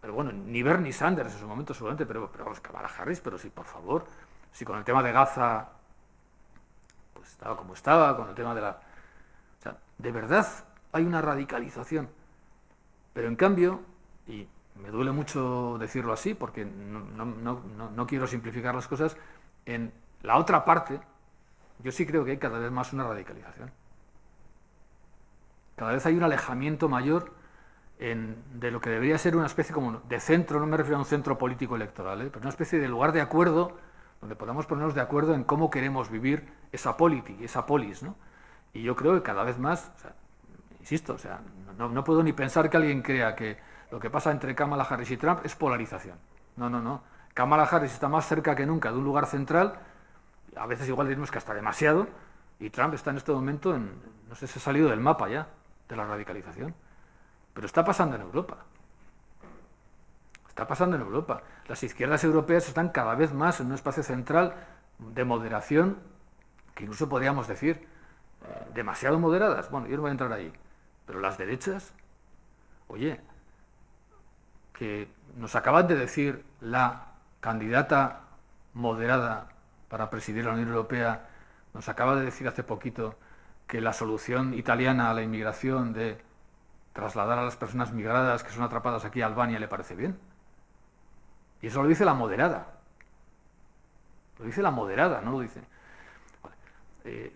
Speaker 3: pero bueno, ni Bernie Sanders en su momento seguramente, pero vamos, Kamala Harris, pero sí, por favor, si con el tema de Gaza pues estaba como estaba, con el tema de la... O sea, de verdad hay una radicalización. Pero en cambio, y me duele mucho decirlo así, porque no quiero simplificar las cosas, en la otra parte, yo sí creo que hay cada vez más una radicalización. Cada vez hay un alejamiento mayor de lo que debería ser una especie como de centro, no me refiero a un centro político electoral, pero una especie de lugar de acuerdo, donde podamos ponernos de acuerdo en cómo queremos vivir esa polity, esa polis, ¿no? Y yo creo que cada vez más, o sea, insisto, o sea, no puedo ni pensar que alguien crea que lo que pasa entre Kamala Harris y Trump es polarización. No. Kamala Harris está más cerca que nunca de un lugar central, a veces igual diríamos que hasta demasiado, y Trump está en este momento no sé, se ha salido del mapa ya, de la radicalización. Pero está pasando en Europa. Está pasando en Europa. Las izquierdas europeas están cada vez más en un espacio central de moderación, que incluso podríamos decir demasiado moderadas. Bueno, yo no voy a entrar ahí. Pero las derechas, oye, que nos acaban de decir la candidata moderada para presidir la Unión Europea, nos acaba de decir hace poquito que la solución italiana a la inmigración de trasladar a las personas migradas que son atrapadas aquí a Albania le parece bien. Y eso lo dice la moderada. Lo dice la moderada, no lo dice.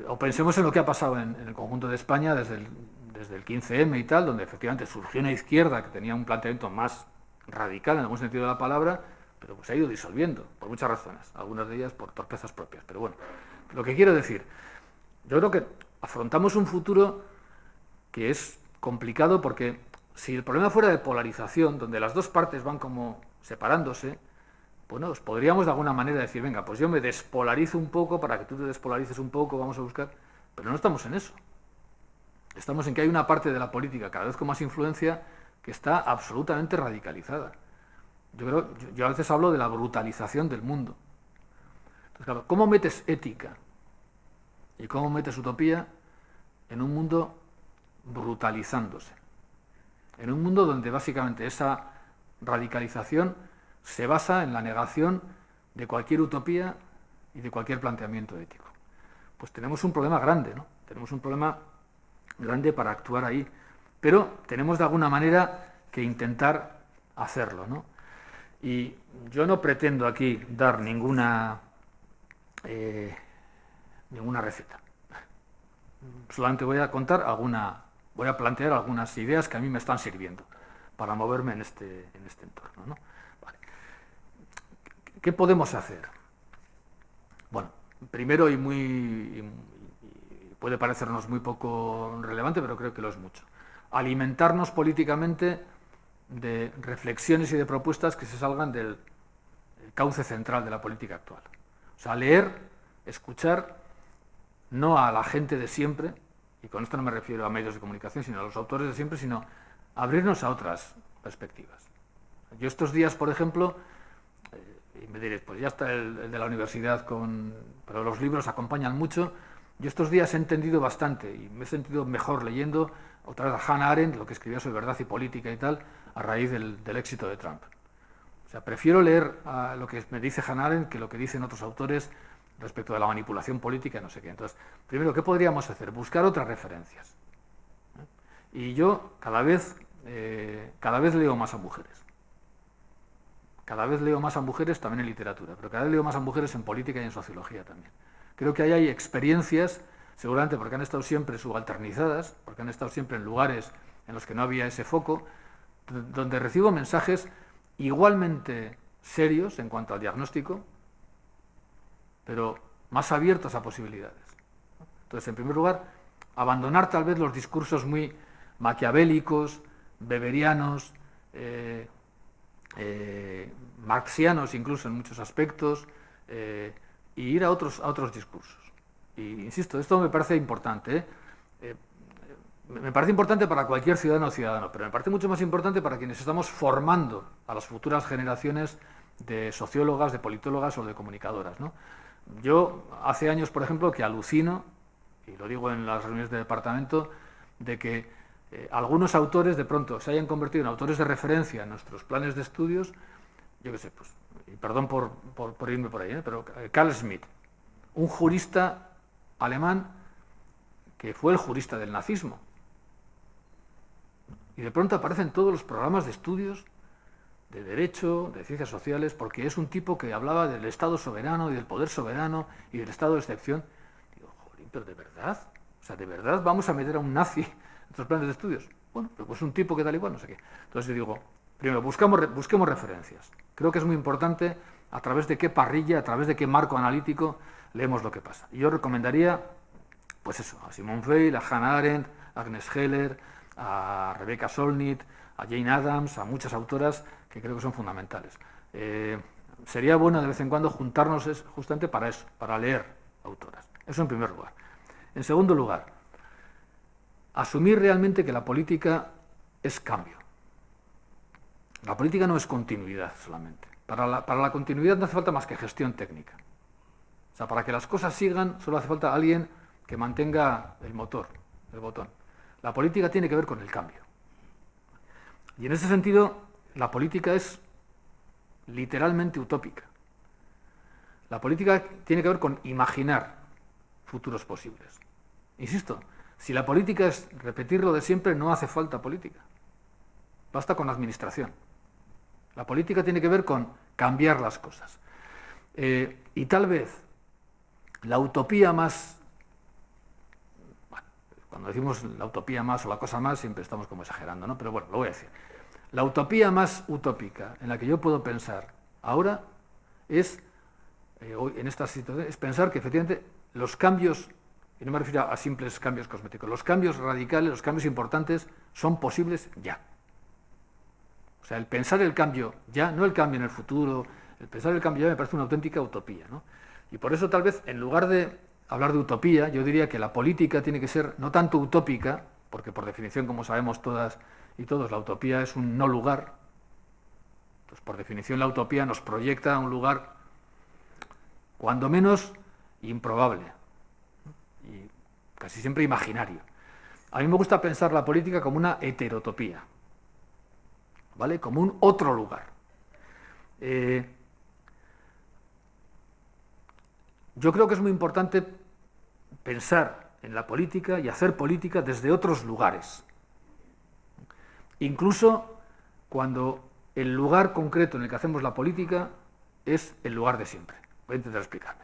Speaker 3: O pensemos en lo que ha pasado en el conjunto de España desde el 15M y tal, donde efectivamente surgió una izquierda que tenía un planteamiento más radical en algún sentido de la palabra, pero pues se ha ido disolviendo por muchas razones, algunas de ellas por torpezas propias. Pero bueno, lo que quiero decir, yo creo que afrontamos un futuro que es complicado porque si el problema fuera de polarización, donde las dos partes van como separándose, bueno, pues podríamos de alguna manera decir, venga, pues yo me despolarizo un poco para que tú te despolarices un poco, vamos a buscar, pero no estamos en eso. Estamos en que hay una parte de la política cada vez con más influencia que está absolutamente radicalizada. Yo a veces hablo de la brutalización del mundo. Entonces, claro, ¿cómo metes ética y cómo metes utopía en un mundo brutalizándose? En un mundo donde básicamente esa radicalización se basa en la negación de cualquier utopía y de cualquier planteamiento ético. Pues tenemos un problema grande, ¿no? Tenemos un problema grande para actuar ahí, pero tenemos de alguna manera que intentar hacerlo, ¿no? Y yo no pretendo aquí dar ninguna receta. Solamente voy a plantear algunas ideas que a mí me están sirviendo para moverme en este entorno, ¿no? Vale. ¿Qué podemos hacer? Bueno, primero y puede parecernos muy poco relevante, pero creo que lo es mucho. Alimentarnos políticamente de reflexiones y de propuestas que se salgan del cauce central de la política actual. O sea, leer, escuchar, no a la gente de siempre, y con esto no me refiero a medios de comunicación, sino a los autores de siempre, sino abrirnos a otras perspectivas. Yo estos días, por ejemplo, y me diréis, pues ya está el de la universidad, pero los libros acompañan mucho. Yo estos días he entendido bastante y me he sentido mejor leyendo otra vez a Hannah Arendt, lo que escribió sobre verdad y política y tal, a raíz del éxito de Trump. O sea, prefiero leer lo que me dice Hannah Arendt que lo que dicen otros autores respecto de la manipulación política, no sé qué. Entonces, primero, ¿qué podríamos hacer? Buscar otras referencias. Y yo cada vez leo más a mujeres. Cada vez leo más a mujeres también en literatura, pero cada vez leo más a mujeres en política y en sociología también. Creo que ahí hay experiencias, seguramente porque han estado siempre subalternizadas, porque han estado siempre en lugares en los que no había ese foco, donde recibo mensajes igualmente serios en cuanto al diagnóstico, pero más abiertos a posibilidades. Entonces, en primer lugar, abandonar tal vez los discursos muy maquiavélicos, weberianos, marxianos incluso en muchos aspectos, y ir a otros discursos. Y insisto, esto me parece importante, me parece importante para cualquier ciudadano o ciudadano, pero me parece mucho más importante para quienes estamos formando a las futuras generaciones de sociólogas, de politólogas o de comunicadoras, ¿no? Yo hace años, por ejemplo, que alucino, y lo digo en las reuniones de departamento, de que algunos autores de pronto se hayan convertido en autores de referencia en nuestros planes de estudios. Yo qué sé, pues, y perdón por irme por ahí, pero Carl Schmitt, un jurista alemán que fue el jurista del nazismo. Y de pronto aparece en todos los programas de estudios de derecho, de ciencias sociales, porque es un tipo que hablaba del Estado soberano y del poder soberano y del estado de excepción. Digo, joder, pero ¿de verdad? O sea, ¿de verdad vamos a meter a un nazi en nuestros planes de estudios? Bueno, pues un tipo que tal igual, no sé qué. Entonces yo digo, primero, busquemos referencias. Creo que es muy importante a través de qué parrilla, a través de qué marco analítico leemos lo que pasa. Y yo recomendaría, pues eso, a Simone Weil, a Hannah Arendt, a Agnes Heller, a Rebecca Solnit, a Jane Addams, a muchas autoras que creo que son fundamentales. Sería bueno de vez en cuando juntarnos justamente para eso, para leer autoras. Eso en primer lugar. En segundo lugar, asumir realmente que la política es cambio. La política no es continuidad solamente. Para la continuidad no hace falta más que gestión técnica. O sea, para que las cosas sigan solo hace falta alguien que mantenga el motor, el botón. La política tiene que ver con el cambio. Y en ese sentido, la política es literalmente utópica. La política tiene que ver con imaginar futuros posibles. Insisto, si la política es repetir lo de siempre, no hace falta política. Basta con la administración. La política tiene que ver con cambiar las cosas. Y tal vez la utopía más, bueno, cuando decimos la utopía más o la cosa más, siempre estamos como exagerando, ¿no? Pero bueno, lo voy a decir. La utopía más utópica en la que yo puedo pensar ahora es, hoy en esta situación, es pensar que efectivamente los cambios, y no me refiero a simples cambios cosméticos, los cambios radicales, los cambios importantes, son posibles ya. O sea, el pensar el cambio ya, no el cambio en el futuro, el pensar el cambio ya me parece una auténtica utopía, ¿no? Y por eso tal vez, en lugar de hablar de utopía, yo diría que la política tiene que ser no tanto utópica, porque por definición, como sabemos todas y todos, la utopía es un no lugar. Entonces, por definición, la utopía nos proyecta a un lugar, cuando menos, improbable, ¿no? Y casi siempre imaginario. A mí me gusta pensar la política como una heterotopía, ¿vale? Como un otro lugar. Yo creo que es muy importante pensar en la política y hacer política desde otros lugares. Incluso cuando el lugar concreto en el que hacemos la política es el lugar de siempre. Voy a intentar explicarme.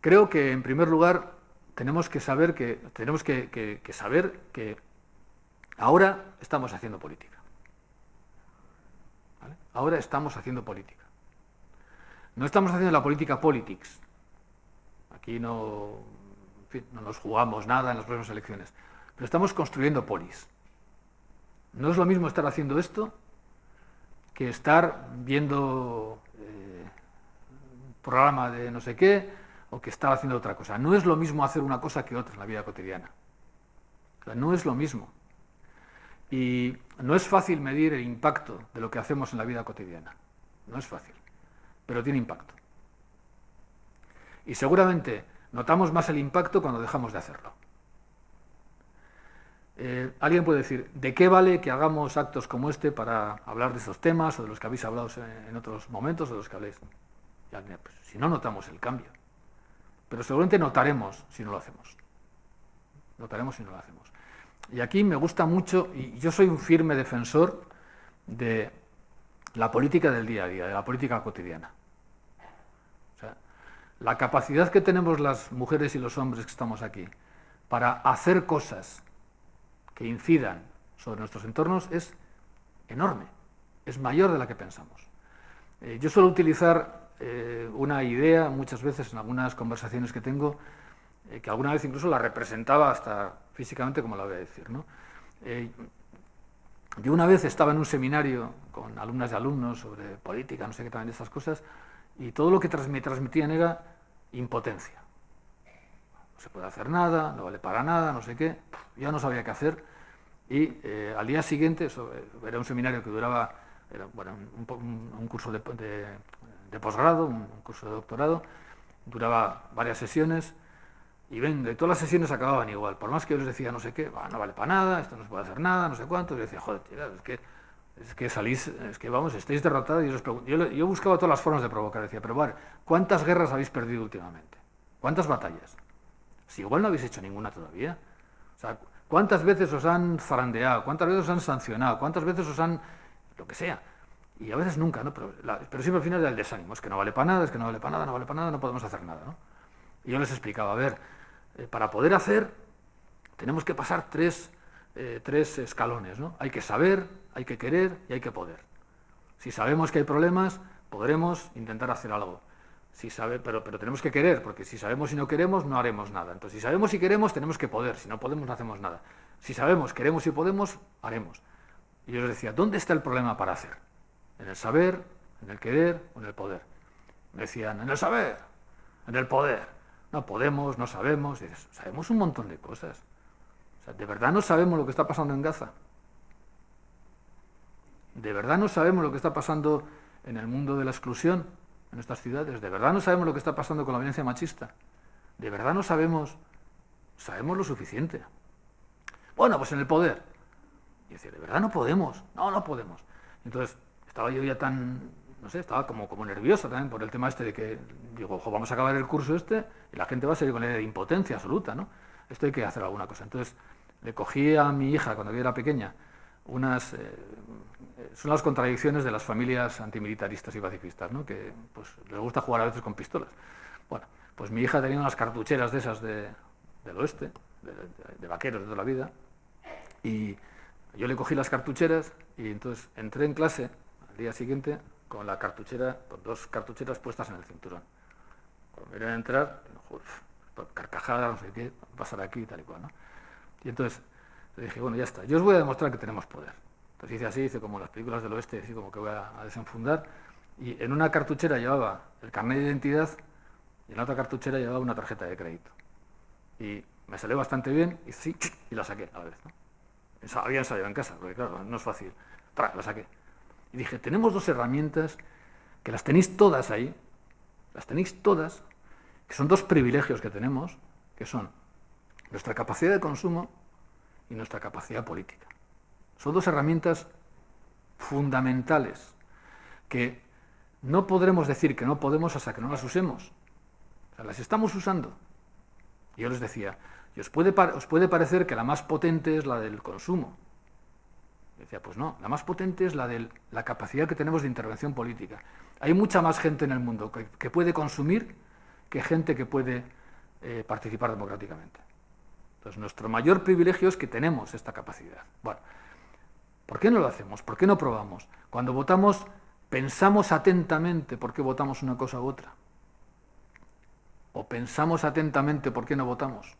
Speaker 3: Creo que, en primer lugar, tenemos que saber que ahora estamos haciendo política. ¿Vale? Ahora estamos haciendo política. No estamos haciendo la política politics. Aquí no nos jugamos nada en las próximas elecciones. Pero estamos construyendo polis. No es lo mismo estar haciendo esto que estar viendo un programa de no sé qué o que estar haciendo otra cosa. No es lo mismo hacer una cosa que otra en la vida cotidiana. O sea, no es lo mismo. Y no es fácil medir el impacto de lo que hacemos en la vida cotidiana. No es fácil, pero tiene impacto. Y seguramente notamos más el impacto cuando dejamos de hacerlo. Alguien puede decir, ¿de qué vale que hagamos actos como este para hablar de estos temas o de los que habéis hablado en otros momentos o de los que habléis? Ya, pues, si no notamos el cambio. Pero seguramente notaremos si no lo hacemos. Notaremos si no lo hacemos. Y aquí me gusta mucho, y yo soy un firme defensor de la política del día a día, de la política cotidiana. O sea, la capacidad que tenemos las mujeres y los hombres que estamos aquí para hacer cosas que incidan sobre nuestros entornos es enorme, es mayor de la que pensamos. Yo suelo utilizar una idea muchas veces en algunas conversaciones que tengo, que alguna vez incluso la representaba hasta físicamente, como la voy a decir, ¿no? Yo una vez estaba en un seminario con alumnas y alumnos sobre política, no sé qué también de estas cosas, y todo lo que me transmitían era impotencia. No se puede hacer nada, no vale para nada, no sé qué. Yo no sabía qué hacer. Y al día siguiente, era un seminario que duraba, un curso de posgrado, un curso de doctorado, duraba varias sesiones. Y venga, y todas las sesiones acababan igual. Por más que yo les decía no sé qué, no vale para nada, esto no se puede hacer nada, no sé cuánto. Y yo decía, joder, tira, es que salís, es que vamos, estáis derrotados. Y yo buscaba todas las formas de provocar. Decía, pero vale, ¿cuántas guerras habéis perdido últimamente? ¿Cuántas batallas? Si igual no habéis hecho ninguna todavía. O sea, ¿cuántas veces os han zarandeado? ¿Cuántas veces os han sancionado? ¿Cuántas veces os han... lo que sea? Y a veces nunca, ¿no? Pero siempre al final era el desánimo. Es que no vale para nada, es que no vale para nada, no vale para nada, no podemos hacer nada, ¿no? Y yo les explicaba, a ver, para poder hacer, tenemos que pasar tres escalones, ¿no? Hay que saber, hay que querer y hay que poder. Si sabemos que hay problemas, podremos intentar hacer algo. Pero tenemos que querer, porque si sabemos y no queremos, no haremos nada. Entonces, si sabemos y queremos, tenemos que poder. Si no podemos, no hacemos nada. Si sabemos, queremos y podemos, haremos. Y yo les decía, ¿dónde está el problema para hacer? ¿En el saber, en el querer o en el poder? Me decían, en el saber, en el poder. No podemos, no sabemos. Y dices, sabemos un montón de cosas. O sea, ¿de verdad no sabemos lo que está pasando en Gaza? ¿De verdad no sabemos lo que está pasando en el mundo de la exclusión en estas ciudades? ¿De verdad no sabemos lo que está pasando con la violencia machista? ¿De verdad no sabemos lo suficiente? Bueno, pues en el poder. Y decía, ¿de verdad no podemos? No podemos. Entonces, estaba yo ya tan... no sé, estaba como nervioso también por el tema este de que, digo, ojo, vamos a acabar el curso este y la gente va a salir con la idea de impotencia absoluta, ¿no? Esto hay que hacer alguna cosa. Entonces, le cogí a mi hija, cuando yo era pequeña, unas son las contradicciones de las familias antimilitaristas y pacifistas, ¿no? Que pues, les gusta jugar a veces con pistolas. Bueno, pues mi hija tenía unas cartucheras de esas del oeste, de vaqueros de toda la vida, y yo le cogí las cartucheras y entonces entré en clase al día siguiente con la cartuchera, con 2 cartucheras puestas en el cinturón. Cuando me iban a entrar, carcajadas, no sé qué, pasar aquí, tal y cual, ¿no? Y entonces le dije, bueno, ya está, yo os voy a demostrar que tenemos poder. Entonces hice así, hice como las películas del oeste, así como que voy a desenfundar, y en una cartuchera llevaba el carnet de identidad y en la otra cartuchera llevaba una tarjeta de crédito. Y me salió bastante bien, y sí, y la saqué a la vez, ¿no? Había ensayado en casa, porque claro, no es fácil. La saqué. Y dije, tenemos 2 herramientas que las tenéis todas ahí, las tenéis todas, que son 2 privilegios que tenemos, que son nuestra capacidad de consumo y nuestra capacidad política. Son 2 herramientas fundamentales que no podremos decir que no podemos hasta que no las usemos. O sea, las estamos usando. Y yo les decía, y os puede parecer que la más potente es la del consumo. Y decía, pues no, la más potente es la de la capacidad que tenemos de intervención política. Hay mucha más gente en el mundo que puede consumir que gente que puede participar democráticamente. Entonces, nuestro mayor privilegio es que tenemos esta capacidad. Bueno, ¿por qué no lo hacemos? ¿Por qué no probamos? Cuando votamos, pensamos atentamente por qué votamos una cosa u otra. O pensamos atentamente por qué no votamos.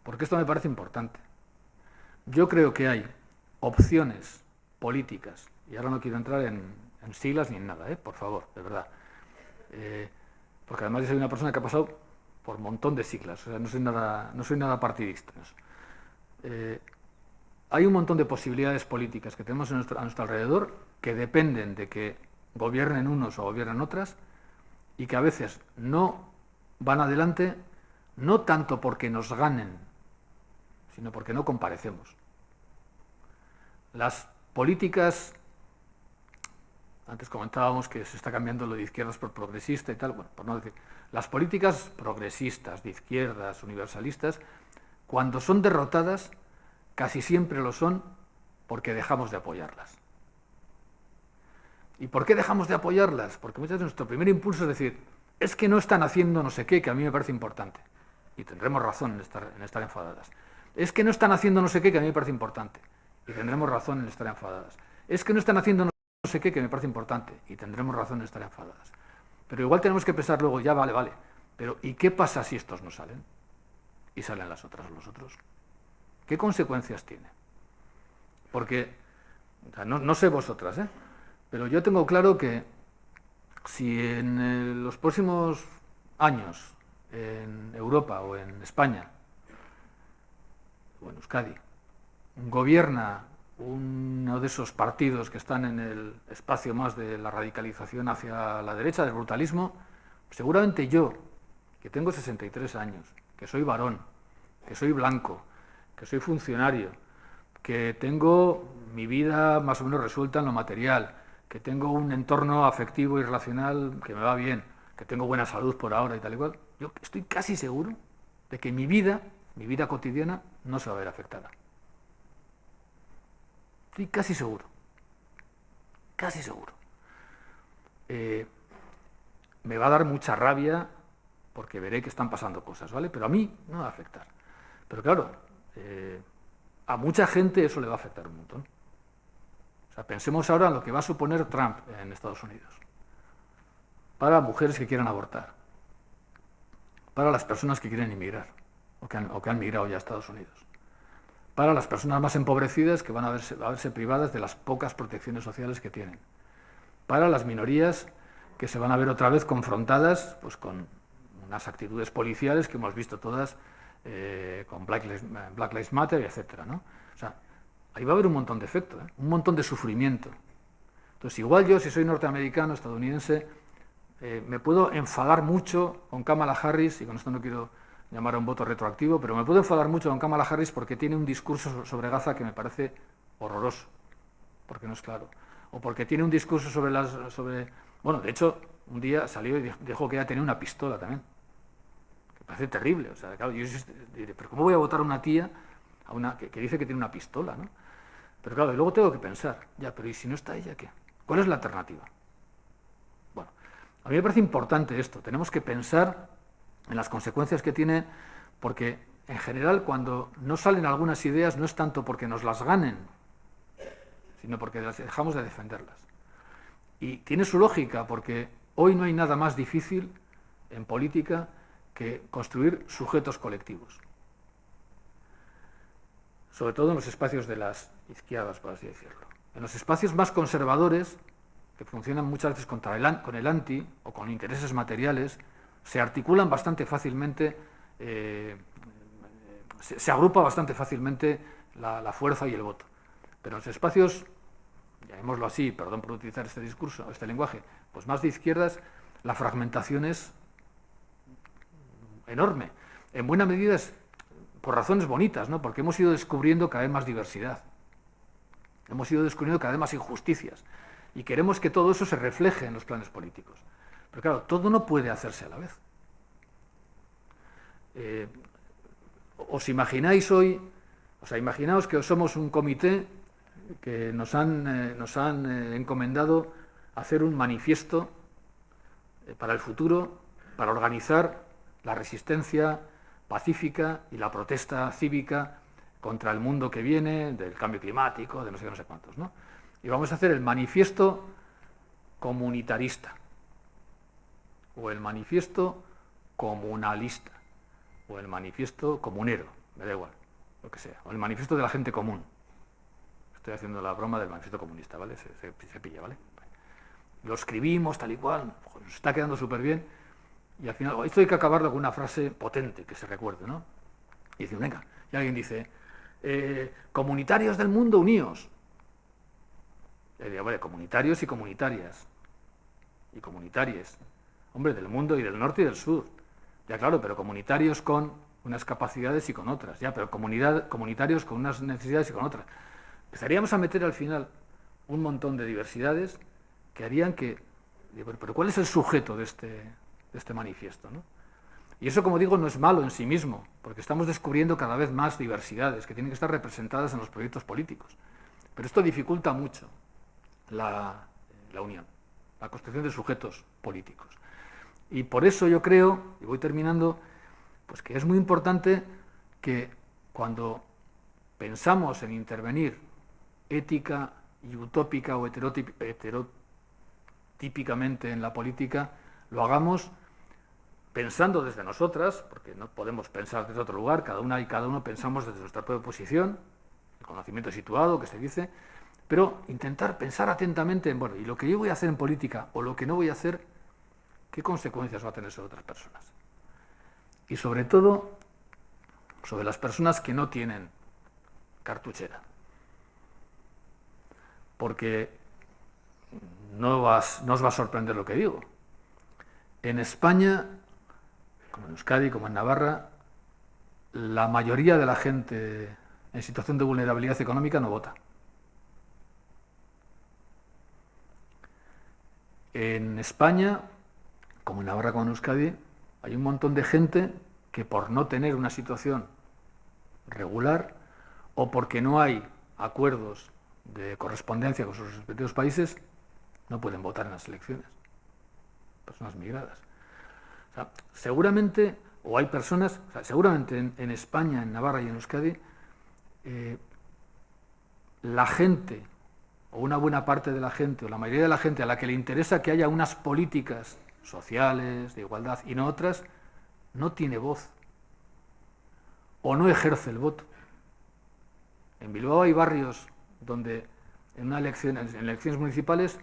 Speaker 3: Porque esto me parece importante. Yo creo que hay opciones políticas, y ahora no quiero entrar en siglas ni en nada, por favor, de verdad. Porque además yo soy una persona que ha pasado por un montón de siglas, o sea, no soy nada partidista. Hay un montón de posibilidades políticas que tenemos a nuestro alrededor que dependen de que gobiernen unos o gobiernen otras, y que a veces no van adelante, no tanto porque nos ganen, sino porque no comparecemos. Las políticas, antes comentábamos que se está cambiando lo de izquierdas por progresista y tal, bueno, por no decir, las políticas progresistas, de izquierdas, universalistas, cuando son derrotadas, casi siempre lo son porque dejamos de apoyarlas. ¿Y por qué dejamos de apoyarlas? Porque muchas veces nuestro primer impulso es decir, es que no están haciendo no sé qué, que a mí me parece importante. Y tendremos razón en estar enfadadas. Es que no están haciendo no sé qué, que a mí me parece importante. Y tendremos razón en estar enfadadas. Es que no están haciendo no sé qué, que me parece importante. Y tendremos razón en estar enfadadas. Pero igual tenemos que pensar luego, ya vale. Pero ¿y qué pasa si estos no salen? Y salen las otras o los otros. ¿Qué consecuencias tiene? Porque, o sea, no sé vosotras, pero yo tengo claro que si en los próximos años en Europa o en España o en Euskadi gobierna uno de esos partidos que están en el espacio más de la radicalización hacia la derecha, del brutalismo, seguramente yo, que tengo 63 años, que soy varón, que soy blanco, que soy funcionario, que tengo mi vida más o menos resuelta en lo material, que tengo un entorno afectivo y relacional que me va bien, que tengo buena salud por ahora y tal y cual, yo estoy casi seguro de que mi vida cotidiana no se va a ver afectada. Estoy casi seguro. Casi seguro. Me va a dar mucha rabia porque veré que están pasando cosas, ¿vale? Pero a mí no me va a afectar. Pero claro, a mucha gente eso le va a afectar un montón. O sea, pensemos ahora en lo que va a suponer Trump en Estados Unidos. Para mujeres que quieran abortar. Para las personas que quieren inmigrar o que han migrado ya a Estados Unidos. Para las personas más empobrecidas que van a verse privadas de las pocas protecciones sociales que tienen. Para las minorías que se van a ver otra vez confrontadas pues, con unas actitudes policiales que hemos visto todas con Black Lives Matter, etc., ¿no? O sea, ahí va a haber un montón de efectos, un montón de sufrimiento. Entonces, igual yo, si soy norteamericano, estadounidense, me puedo enfadar mucho con Kamala Harris, y con esto no quiero llamar a un voto retroactivo, pero me puedo enfadar mucho con Kamala Harris porque tiene un discurso sobre Gaza que me parece horroroso, porque no es claro. O porque tiene un discurso bueno, de hecho, un día salió y dijo que ella tenía una pistola también. Que parece terrible. O sea, claro, yo diré, pero ¿cómo voy a votar a una tía que dice que tiene una pistola, ¿no? Pero claro, y luego tengo que pensar, ya, pero ¿y si no está ella, qué? ¿Cuál es la alternativa? Bueno, a mí me parece importante esto. Tenemos que pensar en las consecuencias que tiene, porque en general cuando no salen algunas ideas no es tanto porque nos las ganen, sino porque dejamos de defenderlas. Y tiene su lógica, porque hoy no hay nada más difícil en política que construir sujetos colectivos. Sobre todo en los espacios de las izquierdas, por así decirlo. En los espacios más conservadores, que funcionan muchas veces con el anti o con intereses materiales, se articulan bastante fácilmente, se agrupa bastante fácilmente la fuerza y el voto. Pero en los espacios, llamémoslo así, perdón por utilizar este discurso, este lenguaje, pues más de izquierdas, la fragmentación es enorme. En buena medida es por razones bonitas, ¿no? Porque hemos ido descubriendo cada vez más diversidad. Hemos ido descubriendo cada vez más injusticias. Y queremos que todo eso se refleje en los planes políticos. Pero claro, todo no puede hacerse a la vez. ¿Os imagináis hoy, imaginaos que somos un comité que nos han encomendado hacer un manifiesto para el futuro, para organizar la resistencia pacífica y la protesta cívica contra el mundo que viene, del cambio climático, de no sé qué, no sé cuántos, ¿no? Y vamos a hacer el manifiesto comunitarista, o el manifiesto comunalista, o el manifiesto comunero, me da igual, lo que sea, o el manifiesto de la gente común. Estoy haciendo la broma del manifiesto comunista, ¿vale? Se pilla, ¿vale? Lo escribimos tal y cual, nos está quedando súper bien, y al final, esto hay que acabarlo con una frase potente que se recuerde, ¿no? Y dice, venga, y alguien dice, comunitarios del mundo, uníos. Y digo, vale, comunitarios y comunitarias, y comunitarias, hombre, del mundo y del norte y del sur. Ya claro, pero comunitarios con unas capacidades y con otras, ya, pero comunitarios con unas necesidades y con otras. Empezaríamos a meter al final un montón de diversidades que harían que, pero ¿cuál es el sujeto de este manifiesto, ¿no? Y eso, como digo, no es malo en sí mismo, porque estamos descubriendo cada vez más diversidades que tienen que estar representadas en los proyectos políticos. Pero esto dificulta mucho la unión, la construcción de sujetos políticos. Y por eso yo creo, y voy terminando, pues que es muy importante que cuando pensamos en intervenir ética y utópica o heterotípicamente en la política, lo hagamos pensando desde nosotras, porque no podemos pensar desde otro lugar, cada uno pensamos desde nuestra propia posición, el conocimiento situado, que se dice, pero intentar pensar atentamente en, bueno, y lo que yo voy a hacer en política o lo que no voy a hacer, ¿qué consecuencias va a tener sobre otras personas? Y sobre todo, sobre las personas que no tienen cartuchera. Porque no os va a sorprender lo que digo. En España, como en Euskadi, como en Navarra, la mayoría de la gente en situación de vulnerabilidad económica no vota. En España, como en Navarra, como en Euskadi, hay un montón de gente que por no tener una situación regular o porque no hay acuerdos de correspondencia con sus respectivos países, no pueden votar en las elecciones. Personas migradas. O sea, seguramente, o hay personas, seguramente en España, en Navarra y en Euskadi, la gente, o una buena parte de la gente, o la mayoría de la gente a la que le interesa que haya unas políticas sociales, de igualdad, y no otras, no tiene voz, o no ejerce el voto. En Bilbao hay barrios donde en elecciones municipales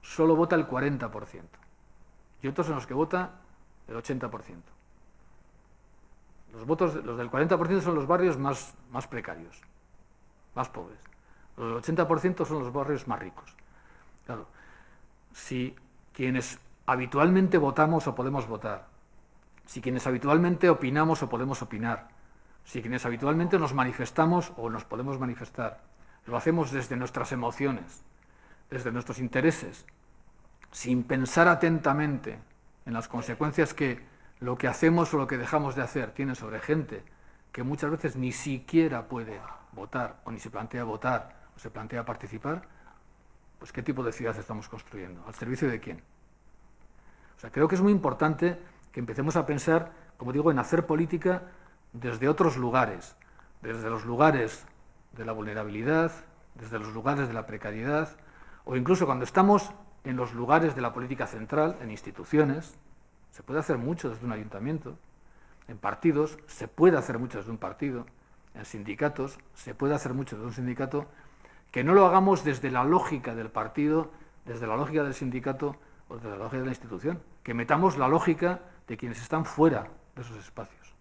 Speaker 3: solo vota el 40%, y otros en los que vota el 80%. Los del 40% son los barrios más precarios, más pobres. Los del 80% son los barrios más ricos. Claro, si quienes habitualmente votamos o podemos votar, si quienes habitualmente opinamos o podemos opinar, si quienes habitualmente nos manifestamos o nos podemos manifestar, lo hacemos desde nuestras emociones, desde nuestros intereses, sin pensar atentamente en las consecuencias que lo que hacemos o lo que dejamos de hacer tiene sobre gente que muchas veces ni siquiera puede votar o ni se plantea votar o se plantea participar, pues ¿qué tipo de ciudad estamos construyendo? ¿Al servicio de quién? O sea, creo que es muy importante que empecemos a pensar, como digo, en hacer política desde otros lugares, desde los lugares de la vulnerabilidad, desde los lugares de la precariedad, o incluso cuando estamos en los lugares de la política central, en instituciones, se puede hacer mucho desde un ayuntamiento, en partidos se puede hacer mucho desde un partido, en sindicatos se puede hacer mucho desde un sindicato, que no lo hagamos desde la lógica del partido, desde la lógica del sindicato o desde la lógica de la institución, que metamos la lógica de quienes están fuera de esos espacios.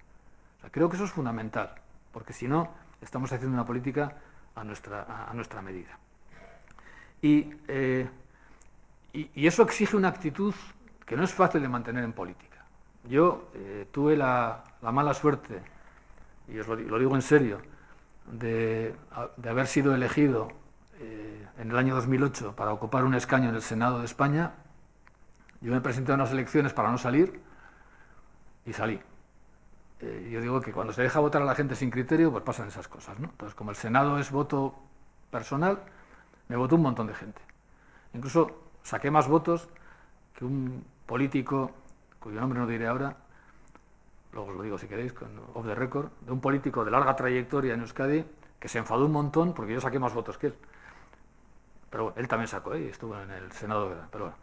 Speaker 3: O sea, creo que eso es fundamental, porque si no, estamos haciendo una política a nuestra medida. Y eso exige una actitud que no es fácil de mantener en política. Yo tuve la mala suerte, y os lo digo en serio, de haber sido elegido en el año 2008 para ocupar un escaño en el Senado de España. Yo me presenté a unas elecciones para no salir y salí. Yo digo que cuando se deja votar a la gente sin criterio, pues pasan esas cosas, ¿no? Entonces, como el Senado es voto personal, me votó un montón de gente. Incluso saqué más votos que un político, cuyo nombre no diré ahora, luego os lo digo si queréis, off the record, de un político de larga trayectoria en Euskadi, que se enfadó un montón porque yo saqué más votos que él. Pero bueno, él también sacó, y estuvo en el Senado, pero bueno.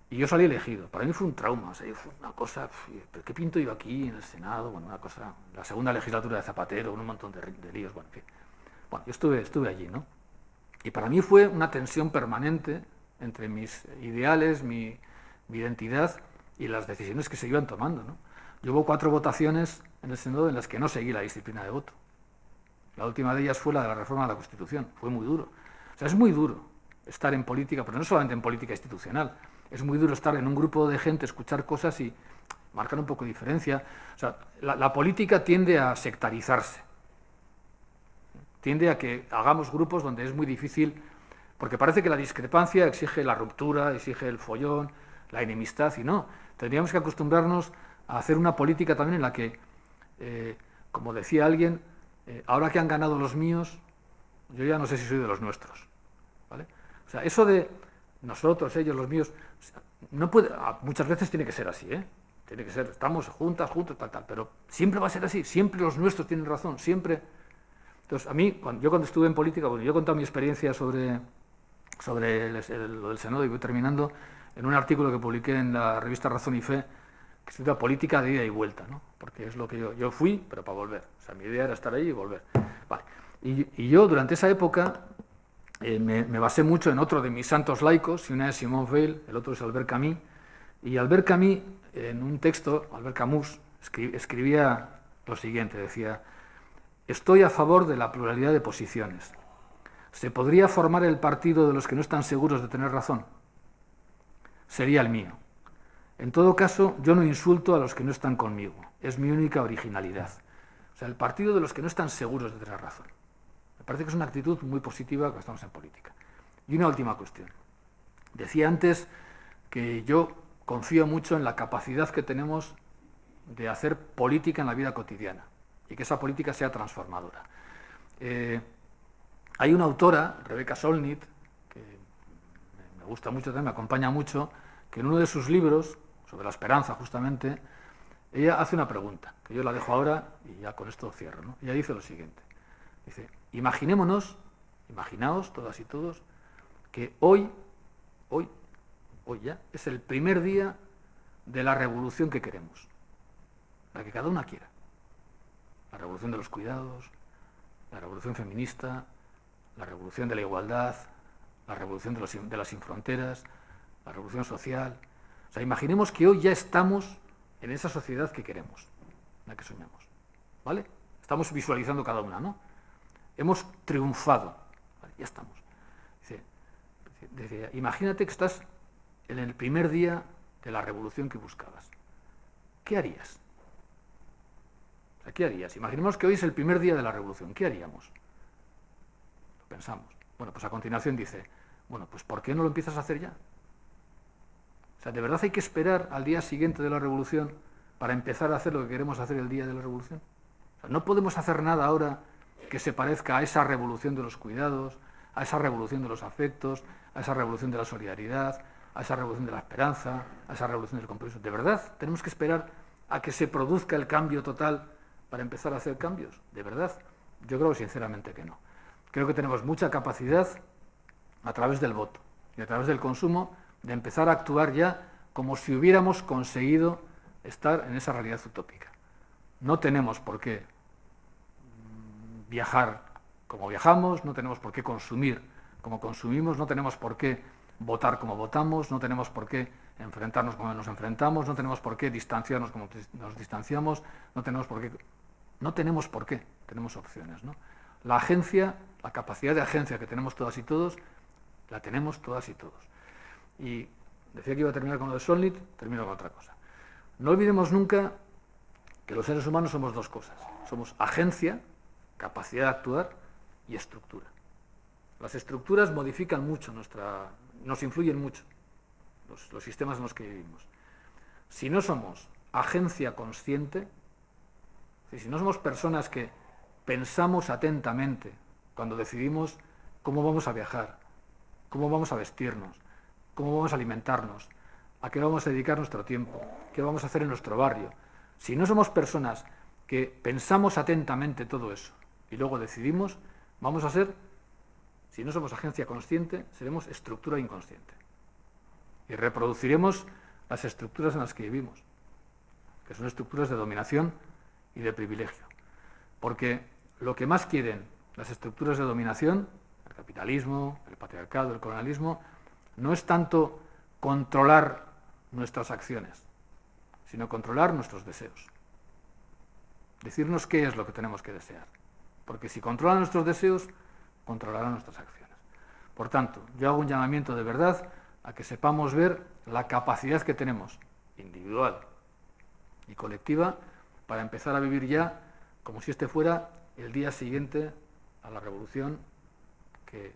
Speaker 3: Y yo salí elegido. Para mí fue un trauma, o sea, fue una cosa, ¿pero qué pinto yo aquí en el Senado? Bueno, una cosa, la segunda legislatura de Zapatero, un montón de líos, bueno, en fin. Bueno, yo estuve allí, ¿no? Y para mí fue una tensión permanente entre mis ideales, mi identidad y las decisiones que se iban tomando, ¿no? Yo hubo 4 votaciones en el Senado en las que no seguí la disciplina de voto. La última de ellas fue la de la reforma de la Constitución. Fue muy duro. O sea, es muy duro estar en política, pero no solamente en política institucional. Es muy duro estar en un grupo de gente, escuchar cosas y marcar un poco de diferencia. O sea, la política tiende a sectarizarse. Tiende a que hagamos grupos donde es muy difícil, porque parece que la discrepancia exige la ruptura, exige el follón, la enemistad, y no. Tendríamos que acostumbrarnos a hacer una política también en la que, como decía alguien, ahora que han ganado los míos, yo ya no sé si soy de los nuestros, ¿vale? O sea, eso de nosotros, ellos, los míos, o sea, no puede, muchas veces tiene que ser así, ¿eh? Tiene que ser, estamos juntos, tal, pero siempre va a ser así, siempre los nuestros tienen razón, siempre. Entonces, a mí, cuando estuve en política, bueno, yo he contado mi experiencia sobre lo del Senado, y voy terminando, en un artículo que publiqué en la revista Razón y Fe, que se llama Política de ida y vuelta, ¿no? Porque es lo que yo fui, pero para volver. O sea, mi idea era estar ahí y volver. Vale. Y yo, durante esa época, me basé mucho en otro de mis santos laicos, y una es Simone Weil, el otro es Albert Camus. Y Albert Camus, en un texto, Albert Camus, escribía lo siguiente, decía: estoy a favor de la pluralidad de posiciones. ¿Se podría formar el partido de los que no están seguros de tener razón? Sería el mío. En todo caso, yo no insulto a los que no están conmigo. Es mi única originalidad. O sea, el partido de los que no están seguros de tener razón. Me parece que es una actitud muy positiva cuando estamos en política. Y una última cuestión. Decía antes que yo confío mucho en la capacidad que tenemos de hacer política en la vida cotidiana y que esa política sea transformadora. Hay una autora, Rebecca Solnit, que me gusta mucho, también me acompaña mucho, que en uno de sus libros, sobre la esperanza justamente, ella hace una pregunta, que yo la dejo ahora y ya con esto cierro, ¿no? Ella dice lo siguiente, dice: imaginaos todas y todos, que hoy ya es el primer día de la revolución que queremos, la que cada una quiera. La revolución de los cuidados, la revolución feminista, la revolución de la igualdad, la revolución de las sin fronteras, la revolución social. O sea, imaginemos que hoy ya estamos en esa sociedad que queremos, en la que soñamos, ¿vale? Estamos visualizando cada una, ¿no? Hemos triunfado, ¿vale? Ya estamos. Dice, imagínate que estás en el primer día de la revolución que buscabas. ¿Qué harías? O sea, ¿qué harías? Imaginemos que hoy es el primer día de la revolución. ¿Qué haríamos? Lo pensamos. Bueno, pues a continuación dice, bueno, pues ¿por qué no lo empiezas a hacer ya? O sea, ¿de verdad hay que esperar al día siguiente de la revolución para empezar a hacer lo que queremos hacer el día de la revolución? O sea, no podemos hacer nada ahora que se parezca a esa revolución de los cuidados, a esa revolución de los afectos, a esa revolución de la solidaridad, a esa revolución de la esperanza, a esa revolución del compromiso. ¿De verdad tenemos que esperar a que se produzca el cambio total para empezar a hacer cambios? ¿De verdad? Yo creo sinceramente que no. Creo que tenemos mucha capacidad a través del voto y a través del consumo de empezar a actuar ya como si hubiéramos conseguido estar en esa realidad utópica. No tenemos por qué viajar como viajamos, no tenemos por qué consumir como consumimos, no tenemos por qué votar como votamos, no tenemos por qué enfrentarnos como nos enfrentamos, no tenemos por qué distanciarnos como nos distanciamos, no tenemos por qué, tenemos opciones, ¿no? La agencia, la capacidad de agencia que tenemos todas y todos, la tenemos todas y todos. Y decía que iba a terminar con lo de Solnit, termino con otra cosa. No olvidemos nunca que los seres humanos somos dos cosas. Somos agencia, capacidad de actuar, y estructura. Las estructuras modifican mucho nos influyen mucho los sistemas en los que vivimos. Si no somos agencia consciente, si no somos personas que pensamos atentamente cuando decidimos cómo vamos a viajar, cómo vamos a vestirnos, cómo vamos a alimentarnos, a qué vamos a dedicar nuestro tiempo, qué vamos a hacer en nuestro barrio, si no somos personas que pensamos atentamente todo eso y luego decidimos, vamos a ser, si no somos agencia consciente, seremos estructura inconsciente. Y reproduciremos las estructuras en las que vivimos, que son estructuras de dominación y de privilegio. Porque lo que más quieren las estructuras de dominación, el capitalismo, el patriarcado, el colonialismo, no es tanto controlar nuestras acciones, sino controlar nuestros deseos. Decirnos qué es lo que tenemos que desear. Porque si controlan nuestros deseos, controlarán nuestras acciones. Por tanto, yo hago un llamamiento de verdad a que sepamos ver la capacidad que tenemos, individual y colectiva, para empezar a vivir ya como si este fuera el día siguiente a la revolución que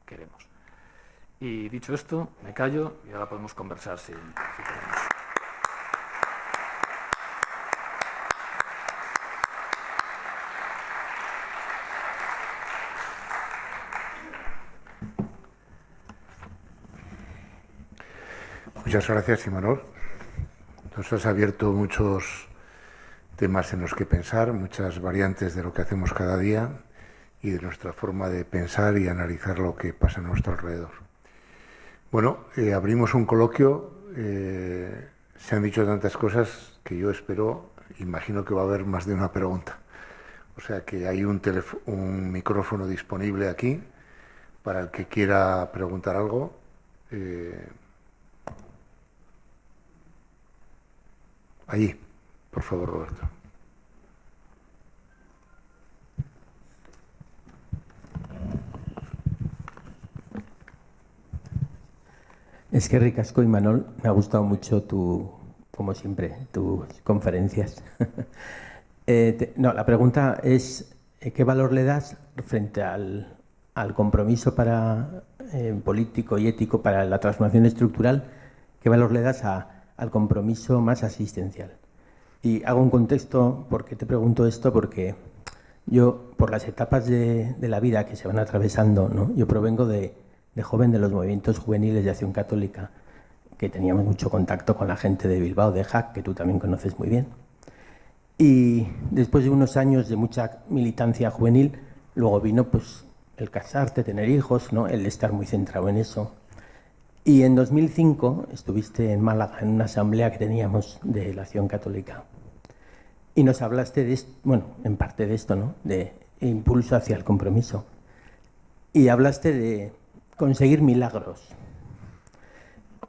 Speaker 3: queremos. Y dicho esto, me callo y ahora podemos conversar si queremos.
Speaker 2: Muchas gracias, Imanol. Nos has abierto muchos temas en los que pensar, muchas variantes de lo que hacemos cada día y de nuestra forma de pensar y analizar lo que pasa a nuestro alrededor. Bueno, abrimos un coloquio. Se han dicho tantas cosas que yo imagino que va a haber más de una pregunta. O sea que hay un micrófono disponible aquí para el que quiera preguntar algo. Allí, por favor, Roberto.
Speaker 4: Es que ricasco, Imanol, me ha gustado mucho como siempre, tus conferencias. La pregunta es, ¿qué valor le das frente al compromiso político y ético para la transformación estructural? ¿Qué valor le das al compromiso más asistencial? Y hago un contexto, porque te pregunto esto, porque yo, por las etapas de la vida que se van atravesando, ¿no? Yo provengo de joven de los movimientos juveniles de Acción Católica, que teníamos mucho contacto con la gente de Bilbao, de JAC, que tú también conoces muy bien. Y después de unos años de mucha militancia juvenil, luego vino pues el casarte, tener hijos, ¿no? El estar muy centrado en eso. Y en 2005 estuviste en Málaga en una asamblea que teníamos de la Acción Católica. Y nos hablaste de esto, bueno, en parte de esto, ¿no? De impulso hacia el compromiso. Y hablaste de conseguir milagros.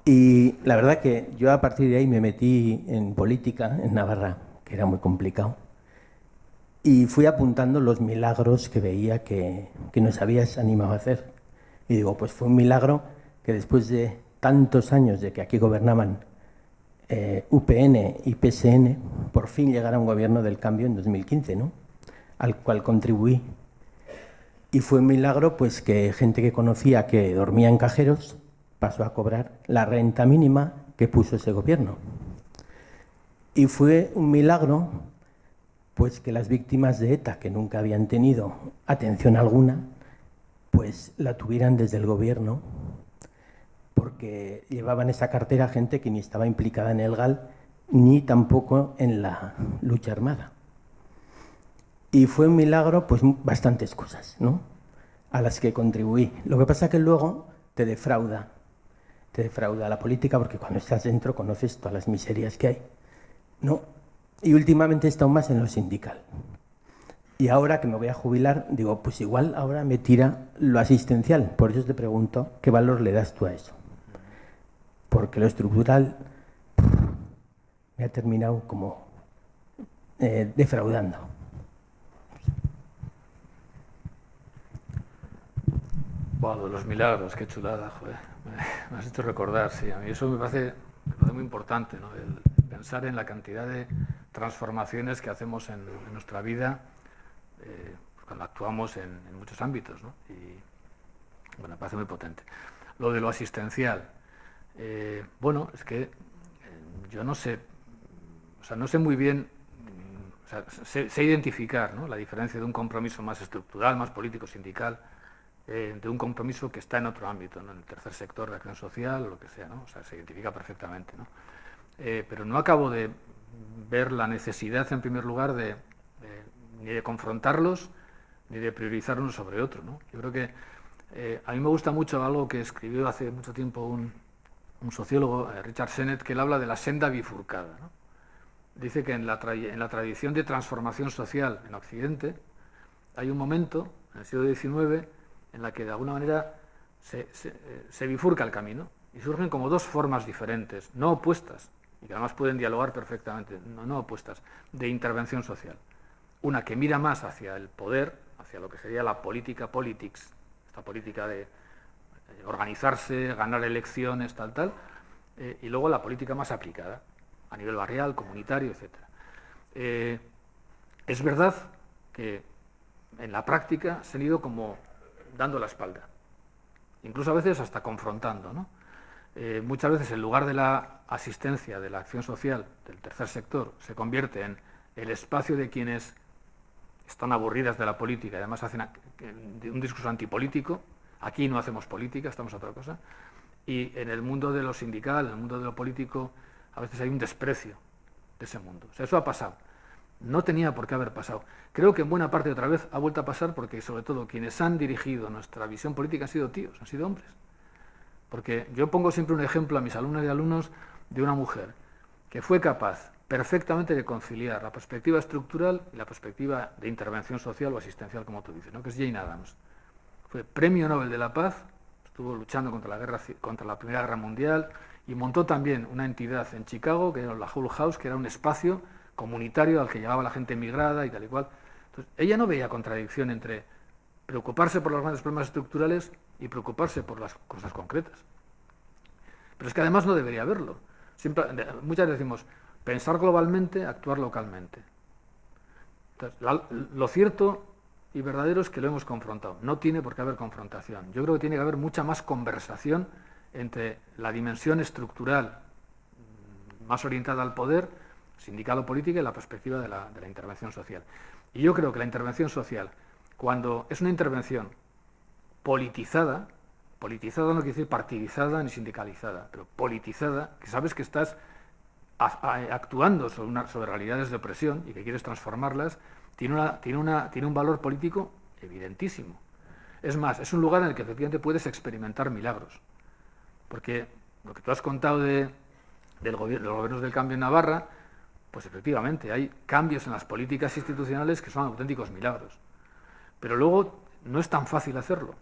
Speaker 4: Y la verdad que yo a partir de ahí me metí en política en Navarra, que era muy complicado. Y fui apuntando los milagros que veía que nos habías animado a hacer. Y digo, pues fue un milagro que después de tantos años de que aquí gobernaban UPN y PSN, por fin llegara un gobierno del cambio en 2015, ¿no? Al cual contribuí. Y fue un milagro pues que gente que conocía que dormía en cajeros pasó a cobrar la renta mínima que puso ese gobierno. Y fue un milagro pues que las víctimas de ETA, que nunca habían tenido atención alguna, pues la tuvieran desde el gobierno, porque llevaban esa cartera gente que ni estaba implicada en el GAL ni tampoco en la lucha armada. Y fue un milagro, pues bastantes cosas, ¿no?, a las que contribuí. Lo que pasa es que luego te defrauda la política, porque cuando estás dentro conoces todas las miserias que hay, ¿no? Y últimamente he estado más en lo sindical. Y ahora que me voy a jubilar, digo, pues igual ahora me tira lo asistencial. Por eso te pregunto, ¿qué valor le das tú a eso? Porque lo estructural me ha terminado como defraudando.
Speaker 3: Wow, de los milagros, qué chulada, joder. Me has hecho recordar, sí. A mí eso me parece muy importante, ¿no? El pensar en la cantidad de transformaciones que hacemos en nuestra vida cuando actuamos en muchos ámbitos, ¿no? Y bueno, me parece muy potente. Lo de lo asistencial, bueno, es que yo no sé, o sea, no sé muy bien, o sea, sé identificar, ¿no?, la diferencia de un compromiso más estructural, más político, sindical, de un compromiso que está en otro ámbito, ¿no?, en el tercer sector de acción social o lo que sea, ¿no? O sea, se identifica perfectamente, ¿no? Pero no acabo de ver la necesidad, en primer lugar, ni de confrontarlos ni de priorizar uno sobre otro, ¿no? Yo creo que a mí me gusta mucho algo que escribió hace mucho tiempo un sociólogo, Richard Sennett, que él habla de la senda bifurcada, ¿no? Dice que en la tradición de transformación social en Occidente hay un momento, en el siglo XIX, en la que de alguna manera se bifurca el camino y surgen como dos formas diferentes, no opuestas, y que además pueden dialogar perfectamente, no opuestas, de intervención social. Una que mira más hacia el poder, hacia lo que sería la política, politics, esta política de organizarse, ganar elecciones, tal, y luego la política más aplicada, a nivel barrial, comunitario, etc. Es verdad que en la práctica se han ido como dando la espalda, incluso a veces hasta confrontando, ¿no? Muchas veces en lugar de la asistencia, de la acción social, del tercer sector, se convierte en el espacio de quienes están aburridas de la política y además hacen un discurso antipolítico. Aquí no hacemos política, estamos a otra cosa. Y en el mundo de lo sindical, en el mundo de lo político, a veces hay un desprecio de ese mundo. O sea, eso ha pasado. No tenía por qué haber pasado. Creo que en buena parte otra vez ha vuelto a pasar porque, sobre todo, quienes han dirigido nuestra visión política han sido tíos, han sido hombres. Porque yo pongo siempre un ejemplo a mis alumnas y alumnos de una mujer que fue capaz perfectamente de conciliar la perspectiva estructural y la perspectiva de intervención social o asistencial, como tú dices, ¿no?, que es Jane Addams. Fue Premio Nobel de la Paz, estuvo luchando contra la Primera Guerra Mundial y montó también una entidad en Chicago, que era la Hull House, que era un espacio comunitario al que llegaba la gente emigrada y tal y cual. Entonces, ella no veía contradicción entre preocuparse por los grandes problemas estructurales y preocuparse por las cosas concretas. Pero es que además no debería haberlo. Muchas veces decimos, pensar globalmente, actuar localmente. Entonces, lo cierto y verdadero es que lo hemos confrontado. No tiene por qué haber confrontación. Yo creo que tiene que haber mucha más conversación entre la dimensión estructural más orientada al poder, sindical o política, y la perspectiva de la intervención social. Y yo creo que la intervención social, cuando es una intervención politizada no quiere decir partidizada ni sindicalizada, pero politizada, que sabes que estás actuando sobre realidades de opresión y que quieres transformarlas, tiene un valor político evidentísimo. Es más, es un lugar en el que efectivamente puedes experimentar milagros. Porque lo que tú has contado de los gobiernos del cambio en Navarra, pues efectivamente hay cambios en las políticas institucionales que son auténticos milagros. Pero luego no es tan fácil hacerlo.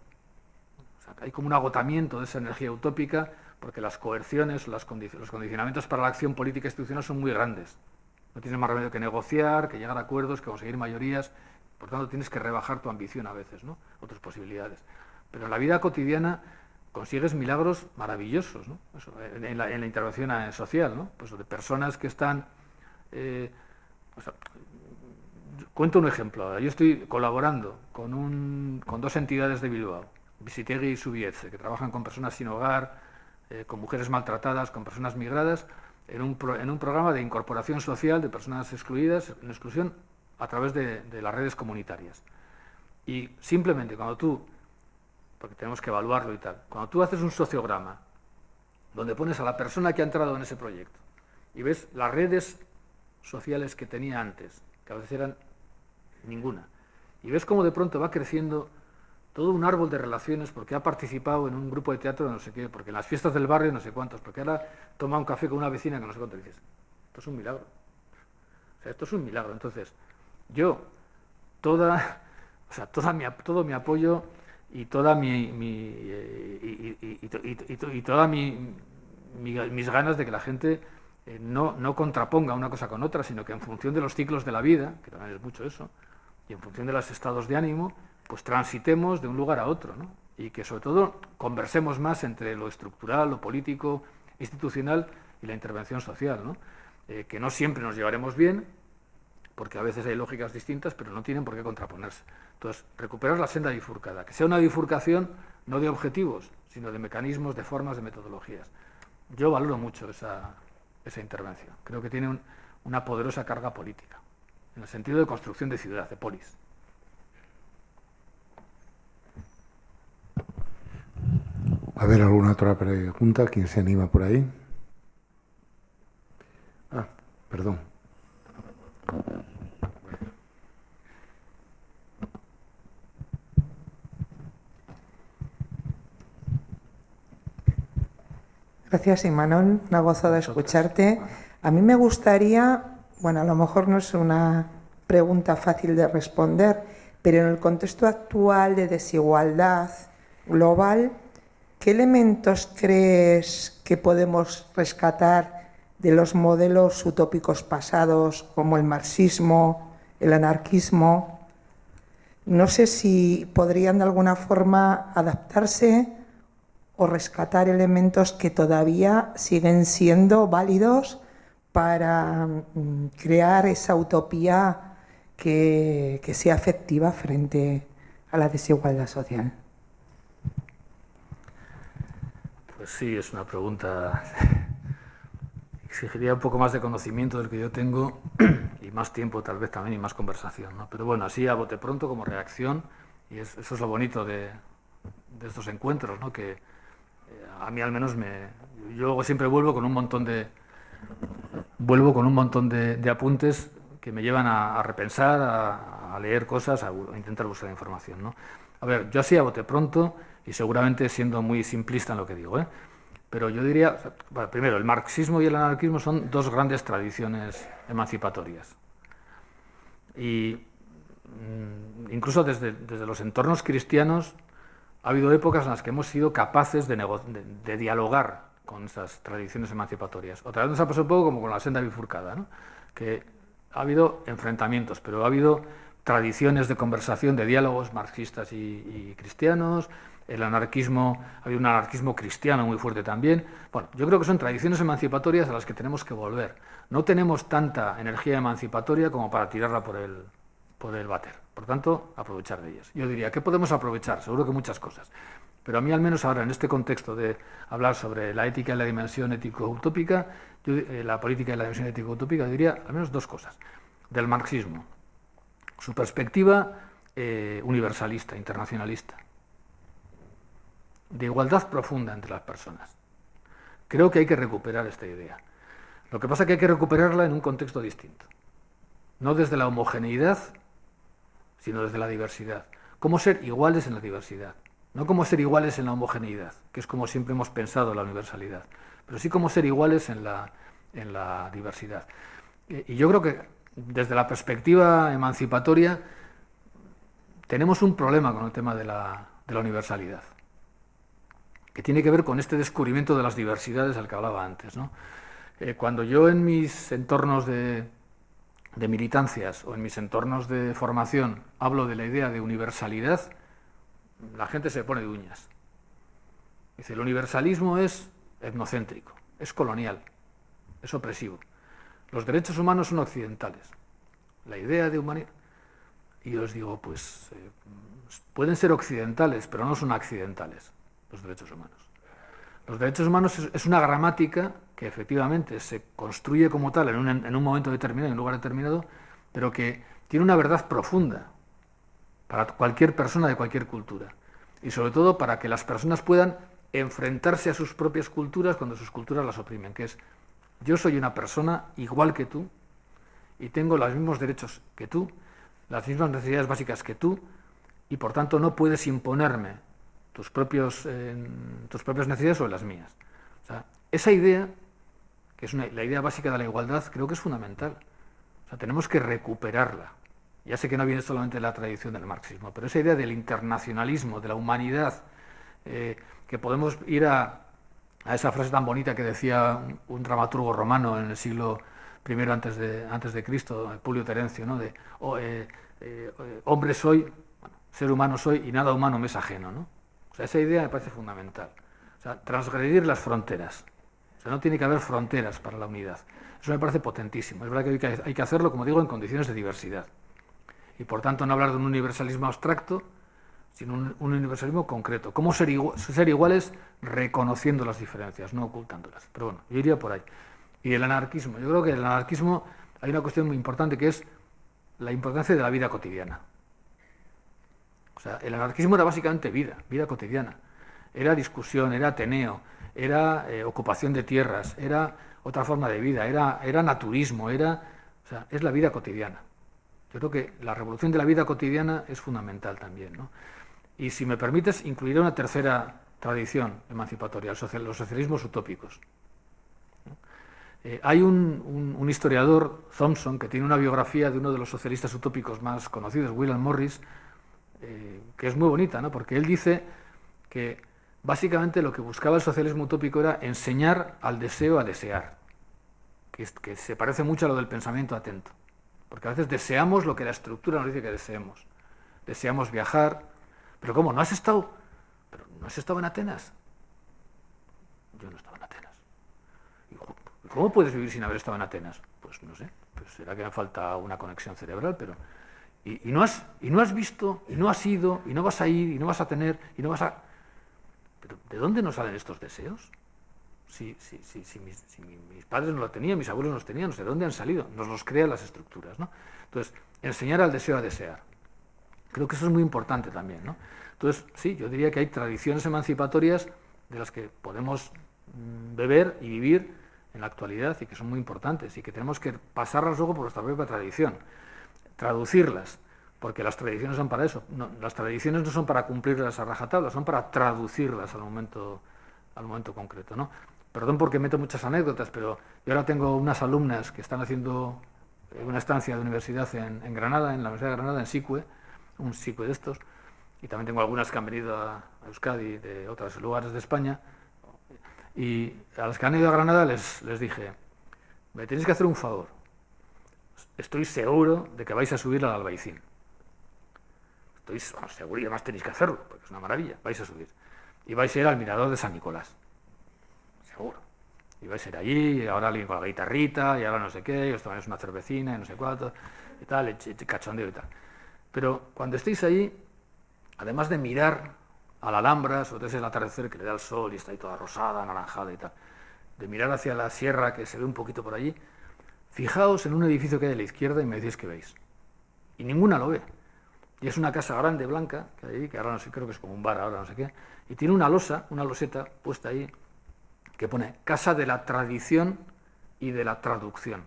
Speaker 3: O sea, hay como un agotamiento de esa energía utópica porque las coerciones, los condicionamientos para la acción política institucional son muy grandes. No tienes más remedio que negociar, que llegar a acuerdos, que conseguir mayorías. Por tanto, tienes que rebajar tu ambición a veces, ¿no?, otras posibilidades. Pero en la vida cotidiana consigues milagros maravillosos, ¿no? Eso, en la intervención social, ¿no? Pues de personas que están... cuento un ejemplo. Yo estoy colaborando con dos entidades de Bilbao, Visitegui y Subietze, que trabajan con personas sin hogar, con mujeres maltratadas, con personas migradas, en un programa de incorporación social de personas excluidas, en exclusión, a través de las redes comunitarias. Y simplemente cuando tú porque tenemos que evaluarlo y tal. Cuando tú haces un sociograma, donde pones a la persona que ha entrado en ese proyecto, y ves las redes sociales que tenía antes, que a veces eran ninguna, y ves cómo de pronto va creciendo todo un árbol de relaciones porque ha participado en un grupo de teatro de no sé qué, porque en las fiestas del barrio no sé cuántos, porque ahora toma un café con una vecina que no sé cuánto, y dices, esto es un milagro. O sea, esto es un milagro. Entonces, yo, todo mi apoyo y toda mis ganas de que la gente no contraponga una cosa con otra, sino que en función de los ciclos de la vida, que también es mucho eso, y en función de los estados de ánimo, pues transitemos de un lugar a otro, ¿no? Y que sobre todo conversemos más entre lo estructural, lo político, institucional y la intervención social, ¿no? Que no siempre nos llevaremos bien, porque a veces hay lógicas distintas, pero no tienen por qué contraponerse. Entonces, recuperar la senda bifurcada, que sea una bifurcación no de objetivos, sino de mecanismos, de formas, de metodologías. Yo valoro mucho esa intervención. Creo que tiene una poderosa carga política, en el sentido de construcción de ciudad, de polis.
Speaker 2: A ver, ¿alguna otra pregunta? ¿Quién se anima por ahí? Ah, perdón.
Speaker 5: Gracias, Imanol. Una gozada escucharte. A mí me gustaría, bueno, a lo mejor no es una pregunta fácil de responder, pero en el contexto actual de desigualdad global, ¿qué elementos crees que podemos rescatar de los modelos utópicos pasados, como el marxismo, el anarquismo? No sé si podrían de alguna forma adaptarse o rescatar elementos que todavía siguen siendo válidos para crear esa utopía que sea efectiva frente a la desigualdad social.
Speaker 3: Pues sí, es una pregunta. Exigiría un poco más de conocimiento del que yo tengo y más tiempo tal vez también y más conversación, ¿no? Pero bueno, así a bote pronto como reacción, y eso es lo bonito de estos encuentros, ¿no? Que a mí al menos yo siempre vuelvo con un montón de apuntes que me llevan a repensar, a leer cosas, a intentar buscar información, ¿no? A ver, yo así a bote pronto, y seguramente siendo muy simplista en lo que digo, pero yo diría, bueno, primero, el marxismo y el anarquismo son dos grandes tradiciones emancipatorias. Y incluso desde los entornos cristianos ha habido épocas en las que hemos sido capaces de dialogar con esas tradiciones emancipatorias. Otra vez nos ha pasado un poco como con la senda bifurcada, ¿no? Que ha habido enfrentamientos, pero ha habido tradiciones de conversación, de diálogos marxistas y cristianos. El anarquismo, ha habido un anarquismo cristiano muy fuerte también. Bueno, yo creo que son tradiciones emancipatorias a las que tenemos que volver. No tenemos tanta energía emancipatoria como para tirarla por el váter. Por tanto, aprovechar de ellas. Yo diría, ¿qué podemos aprovechar? Seguro que muchas cosas. Pero a mí, al menos ahora, en este contexto de hablar sobre la ética y la dimensión ético-utópica, la política y la dimensión ético-utópica, diría al menos dos cosas. Del marxismo, su perspectiva universalista, internacionalista, de igualdad profunda entre las personas. Creo que hay que recuperar esta idea. Lo que pasa es que hay que recuperarla en un contexto distinto. No desde la homogeneidad, sino desde la diversidad. Cómo ser iguales en la diversidad. No cómo ser iguales en la homogeneidad, que es como siempre hemos pensado la universalidad, pero sí cómo ser iguales en la diversidad. Y yo creo que desde la perspectiva emancipatoria tenemos un problema con el tema de la universalidad, que tiene que ver con este descubrimiento de las diversidades al que hablaba antes, ¿no? Cuando yo en mis entornos de militancias o en mis entornos de formación hablo de la idea de universalidad, la gente se pone de uñas. Dice, el universalismo es etnocéntrico, es colonial, es opresivo. Los derechos humanos son occidentales. La idea de humanidad... Y yo les digo, pues pueden ser occidentales, pero no son accidentales los derechos humanos. Los derechos humanos es una gramática que efectivamente se construye como tal en un momento determinado, en un lugar determinado, pero que tiene una verdad profunda para cualquier persona de cualquier cultura. y sobre todo para que las personas puedan enfrentarse a sus propias culturas cuando sus culturas las oprimen, que es: yo soy una persona igual que tú y tengo los mismos derechos que tú, las mismas necesidades básicas que tú, y por tanto no puedes imponerme tus propias necesidades sobre las mías. O sea, esa idea, que es la idea básica de la igualdad, creo que es fundamental. O sea, tenemos que recuperarla. Ya sé que no viene solamente de la tradición del marxismo, pero esa idea del internacionalismo, de la humanidad, que podemos ir a esa frase tan bonita que decía un dramaturgo romano en el siglo I antes de Cristo, Publio Terencio, ¿no? De hombre soy, bueno, ser humano soy y nada humano me es ajeno, ¿no? O sea, esa idea me parece fundamental. O sea, transgredir las fronteras. O sea, no tiene que haber fronteras para la unidad. Eso me parece potentísimo. Es verdad que hay que hacerlo, como digo, en condiciones de diversidad. Y por tanto no hablar de un universalismo abstracto, sino un universalismo concreto. ¿Cómo ser iguales reconociendo las diferencias, no ocultándolas? Pero bueno, yo iría por ahí. Y el anarquismo. Yo creo que en el anarquismo hay una cuestión muy importante, que es la importancia de la vida cotidiana. O sea, el anarquismo era básicamente vida cotidiana. Era discusión, era ateneo, era ocupación de tierras, era otra forma de vida, era naturismo, o sea, es la vida cotidiana. Yo creo que la revolución de la vida cotidiana es fundamental también, ¿no? Y si me permites, incluiré una tercera tradición emancipatoria, los socialismos utópicos. Hay un historiador, Thompson, que tiene una biografía de uno de los socialistas utópicos más conocidos, William Morris, que es muy bonita, ¿no? Porque él dice que básicamente lo que buscaba el socialismo utópico era enseñar al deseo a desear, que se parece mucho a lo del pensamiento atento. Porque a veces deseamos lo que la estructura nos dice que deseemos. Deseamos viajar. Pero ¿cómo? ¿No has estado en Atenas? Yo no estaba en Atenas. ¿Y cómo puedes vivir sin haber estado en Atenas? Pues no sé. Pues será que me falta una conexión cerebral, pero... Y no has visto, y no has ido, y no vas a ir, y no vas a tener, y no vas a... ¿Pero de dónde nos salen estos deseos? Si mis padres no lo tenían, mis abuelos no los tenían, no sé de dónde han salido, nos los crean las estructuras, ¿no? Entonces, enseñar al deseo a desear. Creo que eso es muy importante también, ¿no? Entonces, sí, yo diría que hay tradiciones emancipatorias de las que podemos beber y vivir en la actualidad y que son muy importantes y que tenemos que pasarlas luego por nuestra propia tradición, traducirlas, porque las tradiciones son para eso. No, las tradiciones no son para cumplirlas a rajatabla, son para traducirlas al momento concreto, ¿no? Perdón porque meto muchas anécdotas, pero yo ahora tengo unas alumnas que están haciendo una estancia de universidad en Granada, en la Universidad de Granada, en SICUE, un SICUE de estos, y también tengo algunas que han venido a Euskadi de otros lugares de España, y a las que han ido a Granada les dije: me tenéis que hacer un favor, estoy seguro de que vais a subir al Albaicín. Estoy seguro, y además tenéis que hacerlo, porque es una maravilla, vais a subir. Y vais a ir al mirador de San Nicolás. Seguro. Y vais a ir allí, y ahora alguien con la guitarrita, y ahora no sé qué, y os tomáis una cervecina, y no sé cuánto, y tal, y cachondeo y tal. Pero cuando estéis allí, además de mirar a la Alhambra, sobre todo es el atardecer que le da el sol y está ahí toda rosada, anaranjada y tal, de mirar hacia la sierra que se ve un poquito por allí, fijaos en un edificio que hay a la izquierda y me decís que veis. Y ninguna lo ve. Y es una casa grande, blanca, que hay ahí, que ahora no sé, creo que es como un bar ahora, no sé qué, y tiene una loseta puesta ahí, que pone Casa de la Tradición y de la Traducción.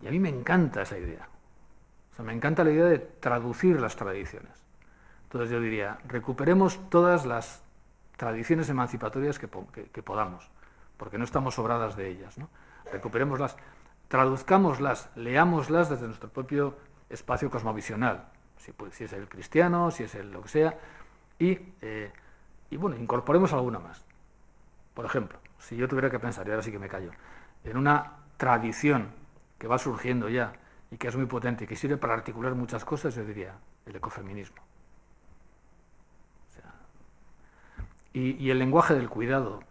Speaker 3: Y a mí me encanta esa idea. O sea, me encanta la idea de traducir las tradiciones. Entonces yo diría, recuperemos todas las tradiciones emancipatorias que podamos, porque no estamos sobradas de ellas, ¿no? Recuperémoslas, traduzcámoslas, leámoslas desde nuestro propio espacio cosmovisional, si es el cristiano, si es el lo que sea, y bueno, incorporemos alguna más. Por ejemplo, si yo tuviera que pensar, y ahora sí que me callo, en una tradición que va surgiendo ya y que es muy potente y que sirve para articular muchas cosas, yo diría el ecofeminismo. O sea, y el lenguaje del cuidado.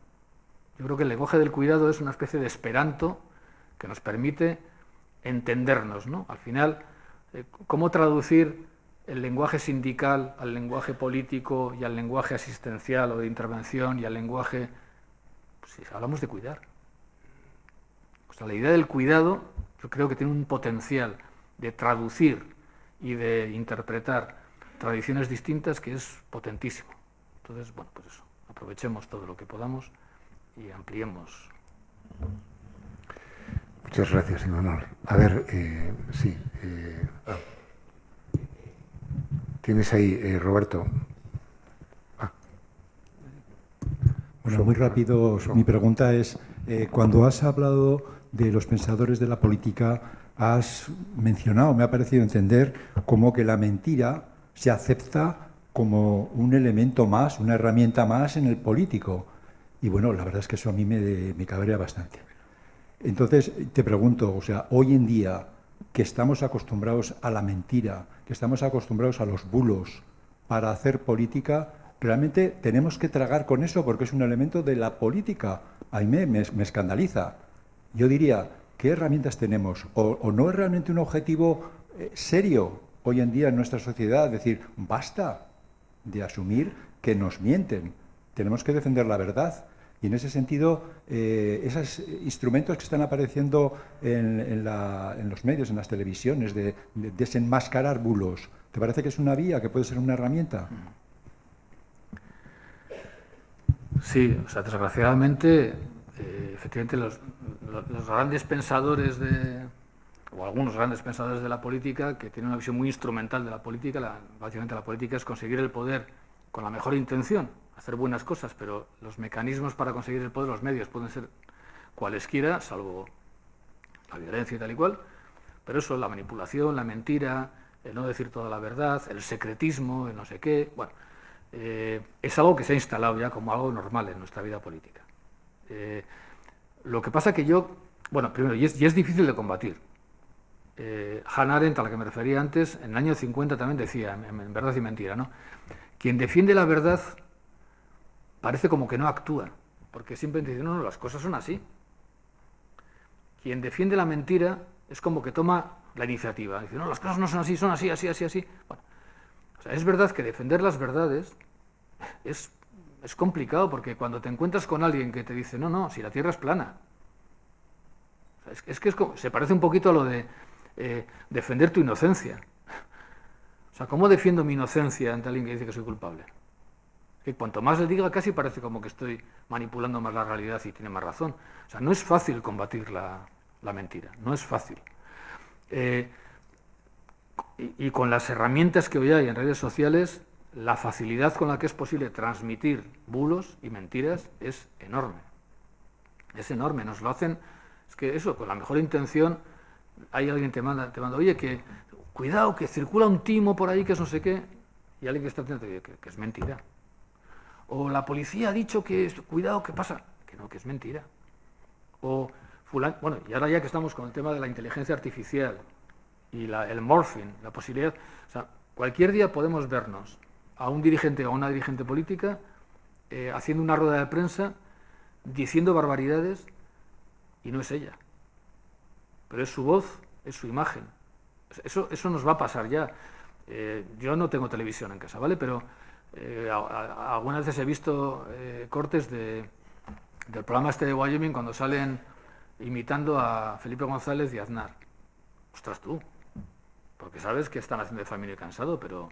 Speaker 3: Yo creo que el lenguaje del cuidado es una especie de esperanto que nos permite entendernos, ¿no? Al final, ¿cómo traducir el lenguaje sindical al lenguaje político y al lenguaje asistencial o de intervención y al lenguaje... Pues si hablamos de cuidar. O sea, la idea del cuidado yo creo que tiene un potencial de traducir y de interpretar tradiciones distintas que es potentísimo. Entonces, bueno, pues eso, aprovechemos todo lo que podamos y ampliemos.
Speaker 2: Muchas gracias, Imanol. A ver, sí. Tienes ahí, Roberto.
Speaker 6: Bueno, muy rápido. Mi pregunta es, cuando has hablado de los pensadores de la política, has mencionado, me ha parecido entender, como que la mentira se acepta como un elemento más, una herramienta más en el político. Y bueno, la verdad es que eso a mí me cabrea bastante. Entonces, te pregunto, o sea, hoy en día que estamos acostumbrados a la mentira, que estamos acostumbrados a los bulos para hacer política, realmente tenemos que tragar con eso porque es un elemento de la política. A mí me escandaliza. Yo diría, ¿qué herramientas tenemos? ¿O no es realmente un objetivo serio hoy en día en nuestra sociedad? Es decir, basta de asumir que nos mienten. Tenemos que defender la verdad. Y en ese sentido, esos instrumentos que están apareciendo en los medios, en las televisiones, de desenmascarar bulos, ¿te parece que es una vía, que puede ser una herramienta?
Speaker 3: Sí, o sea, desgraciadamente, efectivamente, los grandes pensadores o algunos grandes pensadores de la política, que tienen una visión muy instrumental de la política, básicamente la política es conseguir el poder con la mejor intención, hacer buenas cosas, pero los mecanismos para conseguir el poder, los medios pueden ser cualesquiera, salvo la violencia y tal y cual, pero eso, la manipulación, la mentira, el no decir toda la verdad, el secretismo, el no sé qué, bueno, es algo que se ha instalado ya como algo normal en nuestra vida política. Lo que pasa que bueno, primero, y es difícil de combatir. Hannah Arendt, a la que me refería antes, en el año 50 también decía, en Verdad y Mentira, ¿no? Quien defiende la verdad parece como que no actúa, porque siempre dice, no, las cosas son así. Quien defiende la mentira es como que toma la iniciativa, dice, no, las cosas no son así, son así, así, así, así. Bueno, o sea, es verdad que defender las verdades es complicado, porque cuando te encuentras con alguien que te dice, no, si la Tierra es plana, o sea, se parece un poquito a lo de defender tu inocencia. O sea, ¿cómo defiendo mi inocencia ante alguien que dice que soy culpable? Que cuanto más le diga, casi parece como que estoy manipulando más la realidad y tiene más razón. O sea, no es fácil combatir la mentira, no es fácil. Y con las herramientas que hoy hay en redes sociales, la facilidad con la que es posible transmitir bulos y mentiras es enorme. Es enorme, nos lo hacen, es que eso, con la mejor intención, hay alguien te manda, oye, que cuidado, que circula un timo por ahí que es no sé qué, y alguien que está atento dice que es mentira. O la policía ha dicho que, cuidado, ¿qué pasa? Que no, que es mentira. O fulano, bueno, y ahora ya que estamos con el tema de la inteligencia artificial y el morphing, la posibilidad, o sea, cualquier día podemos vernos a un dirigente o a una dirigente política haciendo una rueda de prensa diciendo barbaridades y no es ella. Pero es su voz, es su imagen. Eso nos va a pasar ya. Yo no tengo televisión en casa, ¿vale? Pero algunas veces he visto cortes del programa este de Wyoming cuando salen imitando a Felipe González y Aznar. Ostras tú, porque sabes que están haciendo de familia y cansado, pero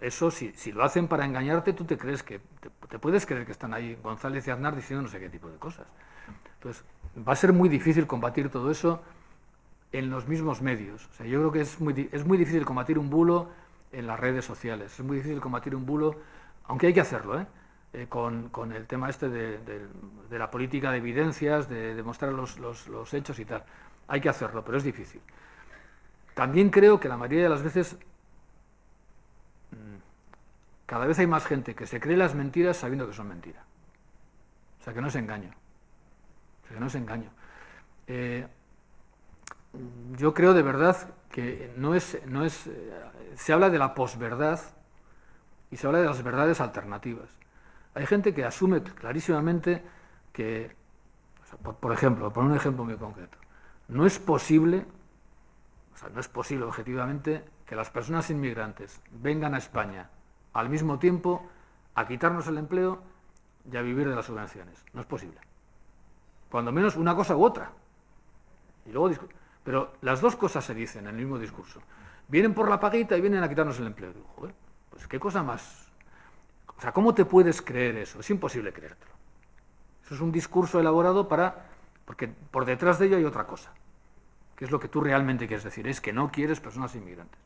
Speaker 3: eso, si lo hacen para engañarte, tú te crees que te puedes creer que están ahí González y Aznar diciendo no sé qué tipo de cosas. Entonces, va a ser muy difícil combatir todo eso en los mismos medios. O sea, yo creo que es muy difícil combatir un bulo en las redes sociales. Es muy difícil combatir un bulo, aunque hay que hacerlo, con el tema este de la política de evidencias, de demostrar los hechos y tal. Hay que hacerlo, pero es difícil. También creo que la mayoría de las veces cada vez hay más gente que se cree las mentiras sabiendo que son mentiras. O sea, que no es engaño. Yo creo de verdad que se habla de la posverdad y se habla de las verdades alternativas. Hay gente que asume clarísimamente que, por ejemplo, por un ejemplo muy concreto, no es posible objetivamente que las personas inmigrantes vengan a España al mismo tiempo a quitarnos el empleo y a vivir de las subvenciones. No es posible. Cuando menos una cosa u otra. Y luego, pero las dos cosas se dicen en el mismo discurso. Vienen por la paguita y vienen a quitarnos el empleo. Digo, joder, pues qué cosa más O sea, ¿cómo te puedes creer eso? Es imposible creértelo. Eso es un discurso elaborado porque por detrás de ello hay otra cosa, que es lo que tú realmente quieres decir, es que no quieres personas inmigrantes.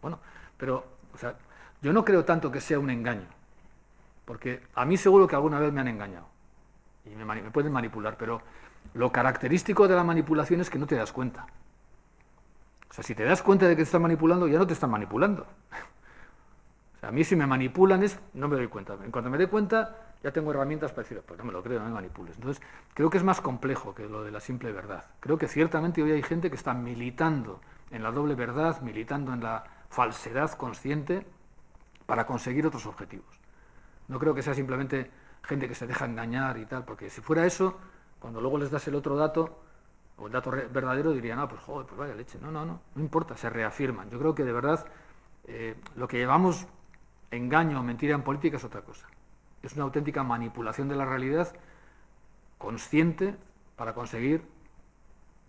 Speaker 3: Bueno, pero, o sea, yo no creo tanto que sea un engaño, porque a mí seguro que alguna vez me han engañado y me pueden manipular, pero lo característico de la manipulación es que no te das cuenta. O sea, si te das cuenta de que te están manipulando, ya no te están manipulando. O sea, a mí si me manipulan no me doy cuenta. En cuanto me doy cuenta, ya tengo herramientas para decir, pues no me lo creo, no me manipules. Entonces, creo que es más complejo que lo de la simple verdad. Creo que ciertamente hoy hay gente que está militando en la doble verdad, militando en la falsedad consciente para conseguir otros objetivos. No creo que sea simplemente gente que se deja engañar y tal, porque si fuera eso, cuando luego les das el otro dato, o el dato verdadero, dirían, pues joder, pues vaya leche. No importa, se reafirman. Yo creo que de verdad lo que llevamos engaño o mentira en política es otra cosa. Es una auténtica manipulación de la realidad consciente para conseguir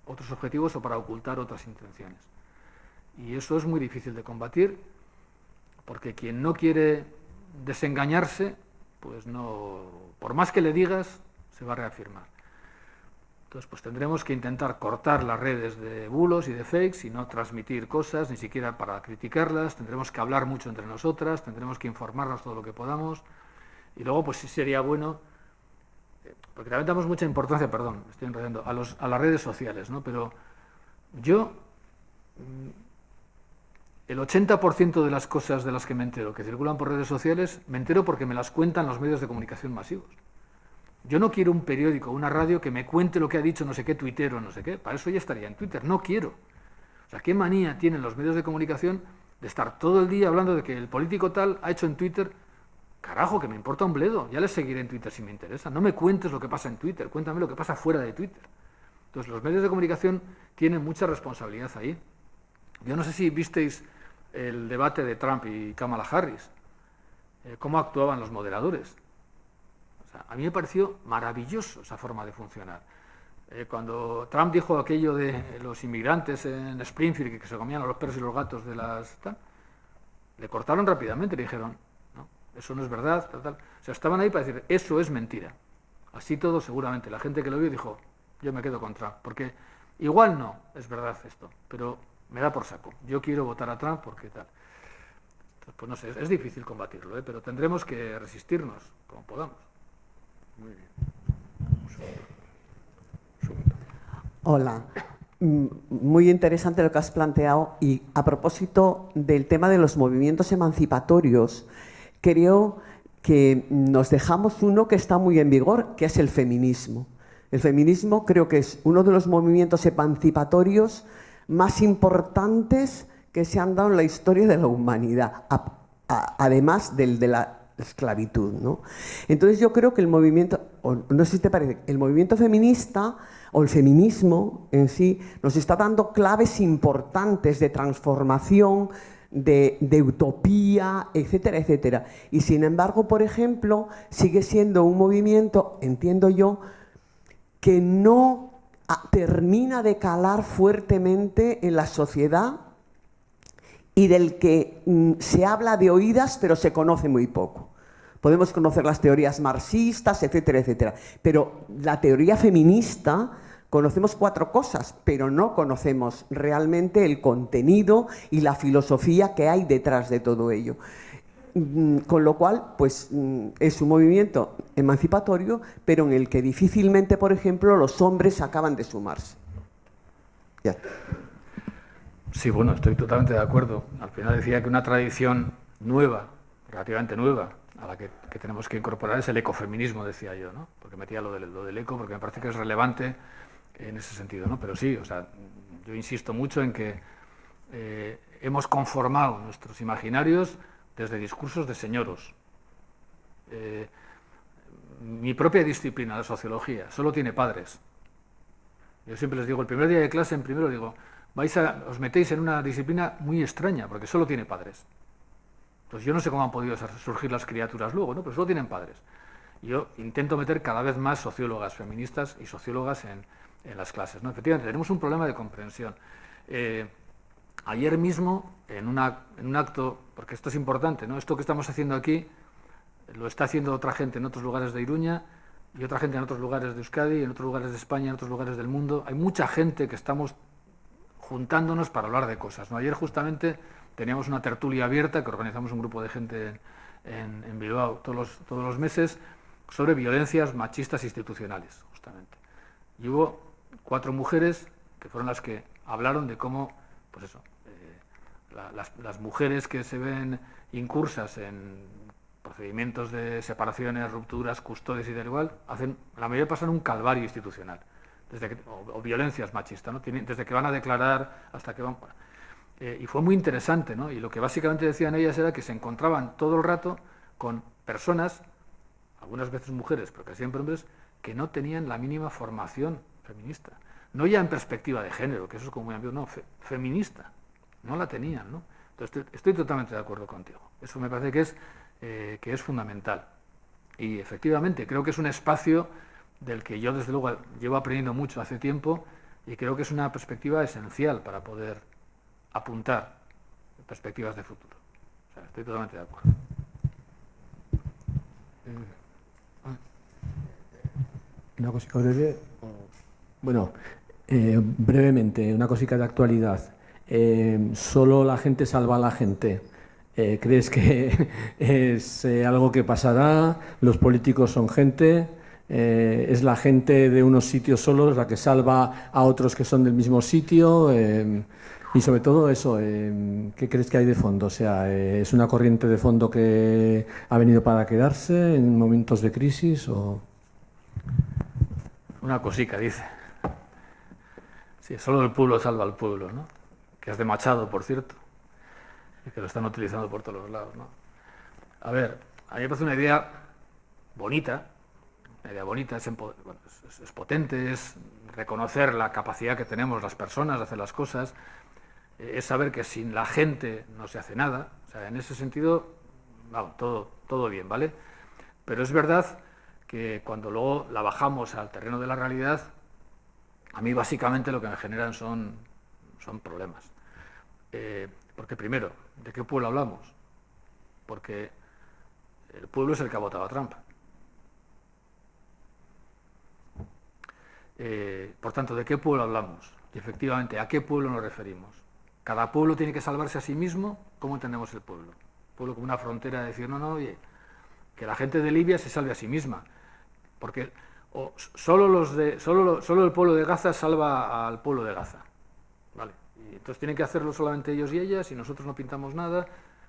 Speaker 3: otros objetivos o para ocultar otras intenciones. Y eso es muy difícil de combatir, porque quien no quiere desengañarse, pues no, por más que le digas, se va a reafirmar. Entonces, pues tendremos que intentar cortar las redes de bulos y de fakes y no transmitir cosas, ni siquiera para criticarlas. Tendremos que hablar mucho entre nosotras, tendremos que informarnos todo lo que podamos. Y luego, pues sí sería bueno, porque también damos mucha importancia, perdón, estoy enredando, a las redes sociales, ¿no? Pero yo, el 80% de las cosas de las que me entero, que circulan por redes sociales, me entero porque me las cuentan los medios de comunicación masivos. Yo no quiero un periódico, una radio que me cuente lo que ha dicho no sé qué tuitero, no sé qué. Para eso ya estaría en Twitter. No quiero. O sea, ¿qué manía tienen los medios de comunicación de estar todo el día hablando de que el político tal ha hecho en Twitter? Carajo, que me importa un bledo. Ya les seguiré en Twitter si me interesa. No me cuentes lo que pasa en Twitter. Cuéntame lo que pasa fuera de Twitter. Entonces, los medios de comunicación tienen mucha responsabilidad ahí. Yo no sé si visteis el debate de Trump y Kamala Harris. Cómo actuaban los moderadores. O sea, a mí me pareció maravilloso esa forma de funcionar. Cuando Trump dijo aquello de los inmigrantes en Springfield que se comían a los perros y los gatos de las... le cortaron rápidamente, le dijeron, no, eso no es verdad, tal. O sea, estaban ahí para decir, eso es mentira. Así todo seguramente. La gente que lo vio dijo, yo me quedo con Trump, porque igual no es verdad esto, pero me da por saco. Yo quiero votar a Trump porque tal. Entonces, pues no sé, es difícil combatirlo, pero tendremos que resistirnos como podamos. Muy bien.
Speaker 7: Hola. Muy interesante lo que has planteado y a propósito del tema de los movimientos emancipatorios, creo que nos dejamos uno que está muy en vigor, que es el feminismo. El feminismo creo que es uno de los movimientos emancipatorios más importantes que se han dado en la historia de la humanidad, además del de la esclavitud, ¿no? Entonces yo creo que el movimiento, no sé si te parece, el movimiento feminista o el feminismo en sí nos está dando claves importantes de transformación, de utopía, etcétera, etcétera. Y sin embargo, por ejemplo, sigue siendo un movimiento, entiendo yo, que no termina de calar fuertemente en la sociedad y del que se habla de oídas, pero se conoce muy poco. Podemos conocer las teorías marxistas, etcétera, etcétera. Pero la teoría feminista, conocemos 4 cosas, pero no conocemos realmente el contenido y la filosofía que hay detrás de todo ello. Con lo cual, pues es un movimiento emancipatorio, pero en el que difícilmente, por ejemplo, los hombres acaban de sumarse. Ya.
Speaker 3: Sí, bueno, estoy totalmente de acuerdo. Al final decía que una tradición nueva, relativamente nueva, a la que tenemos que incorporar es el ecofeminismo, decía yo, ¿no? Porque metía lo del eco, porque me parece que es relevante en ese sentido, ¿no? Pero sí, o sea, yo insisto mucho en que hemos conformado nuestros imaginarios desde discursos de señoros. Mi propia disciplina, la sociología, solo tiene padres. Yo siempre les digo, el primer día de clase, en primero digo, os metéis en una disciplina muy extraña, porque solo tiene padres. Pues yo no sé cómo han podido surgir las criaturas luego, ¿no? Pero solo tienen padres. Yo intento meter cada vez más sociólogas feministas y sociólogas en las clases, ¿no? Efectivamente, tenemos un problema de comprensión. Ayer mismo, en un acto, porque esto es importante, ¿no? Esto que estamos haciendo aquí lo está haciendo otra gente en otros lugares de Iruña, y otra gente en otros lugares de Euskadi, en otros lugares de España, en otros lugares del mundo. Hay mucha gente que estamos juntándonos para hablar de cosas, ¿no? Ayer justamente teníamos una tertulia abierta que organizamos un grupo de gente en Bilbao todos los meses sobre violencias machistas institucionales, justamente. Y hubo 4 mujeres que fueron las que hablaron de cómo, pues eso, las mujeres que se ven incursas en procedimientos de separaciones, rupturas, custodias y tal igual, la mayoría pasan un calvario institucional, o violencias machistas, ¿no? Desde que van a declarar hasta que van... y fue muy interesante, ¿no? Y lo que básicamente decían ellas era que se encontraban todo el rato con personas, algunas veces mujeres, pero que siempre hombres, que no tenían la mínima formación feminista. No ya en perspectiva de género, que eso es como muy ambiguo, no, feminista. No la tenían, ¿no? Entonces estoy totalmente de acuerdo contigo. Eso me parece que es fundamental. Y efectivamente, creo que es un espacio del que yo, desde luego, llevo aprendiendo mucho hace tiempo y creo que es una perspectiva esencial para poder apuntar perspectivas de futuro. O sea, estoy totalmente de acuerdo.
Speaker 8: Una cosita breve. Bueno, brevemente, una cosita de actualidad. Solo la gente salva a la gente. ¿Crees que es algo que pasará? ¿Los políticos son gente? ¿Es la gente de unos sitios solos la que salva a otros que son del mismo sitio? Y sobre todo eso, ¿qué crees que hay de fondo? O sea, ¿es una corriente de fondo que ha venido para quedarse en momentos de crisis? O...
Speaker 3: Una cosica, dice. Sí, solo el pueblo salva al pueblo, ¿no? Que es de Machado, por cierto, y que lo están utilizando por todos los lados, ¿no? A ver, a mí me parece una idea bonita, es potente, es reconocer la capacidad que tenemos las personas de hacer las cosas, es saber que sin la gente no se hace nada. O sea, en ese sentido, vamos, todo bien, ¿vale? Pero es verdad que cuando luego la bajamos al terreno de la realidad, a mí básicamente lo que me generan son problemas. Porque primero, ¿de qué pueblo hablamos? Porque el pueblo es el que ha votado a Trump. Por tanto, ¿de qué pueblo hablamos? Y efectivamente, ¿a qué pueblo nos referimos? ¿Cada pueblo tiene que salvarse a sí mismo? ¿Cómo entendemos el pueblo? El pueblo como una frontera de decir, no, oye, que la gente de Libia se salve a sí misma. Porque solo el pueblo de Gaza salva al pueblo de Gaza. ¿Vale? Y entonces tienen que hacerlo solamente ellos y ellas y nosotros no pintamos nada.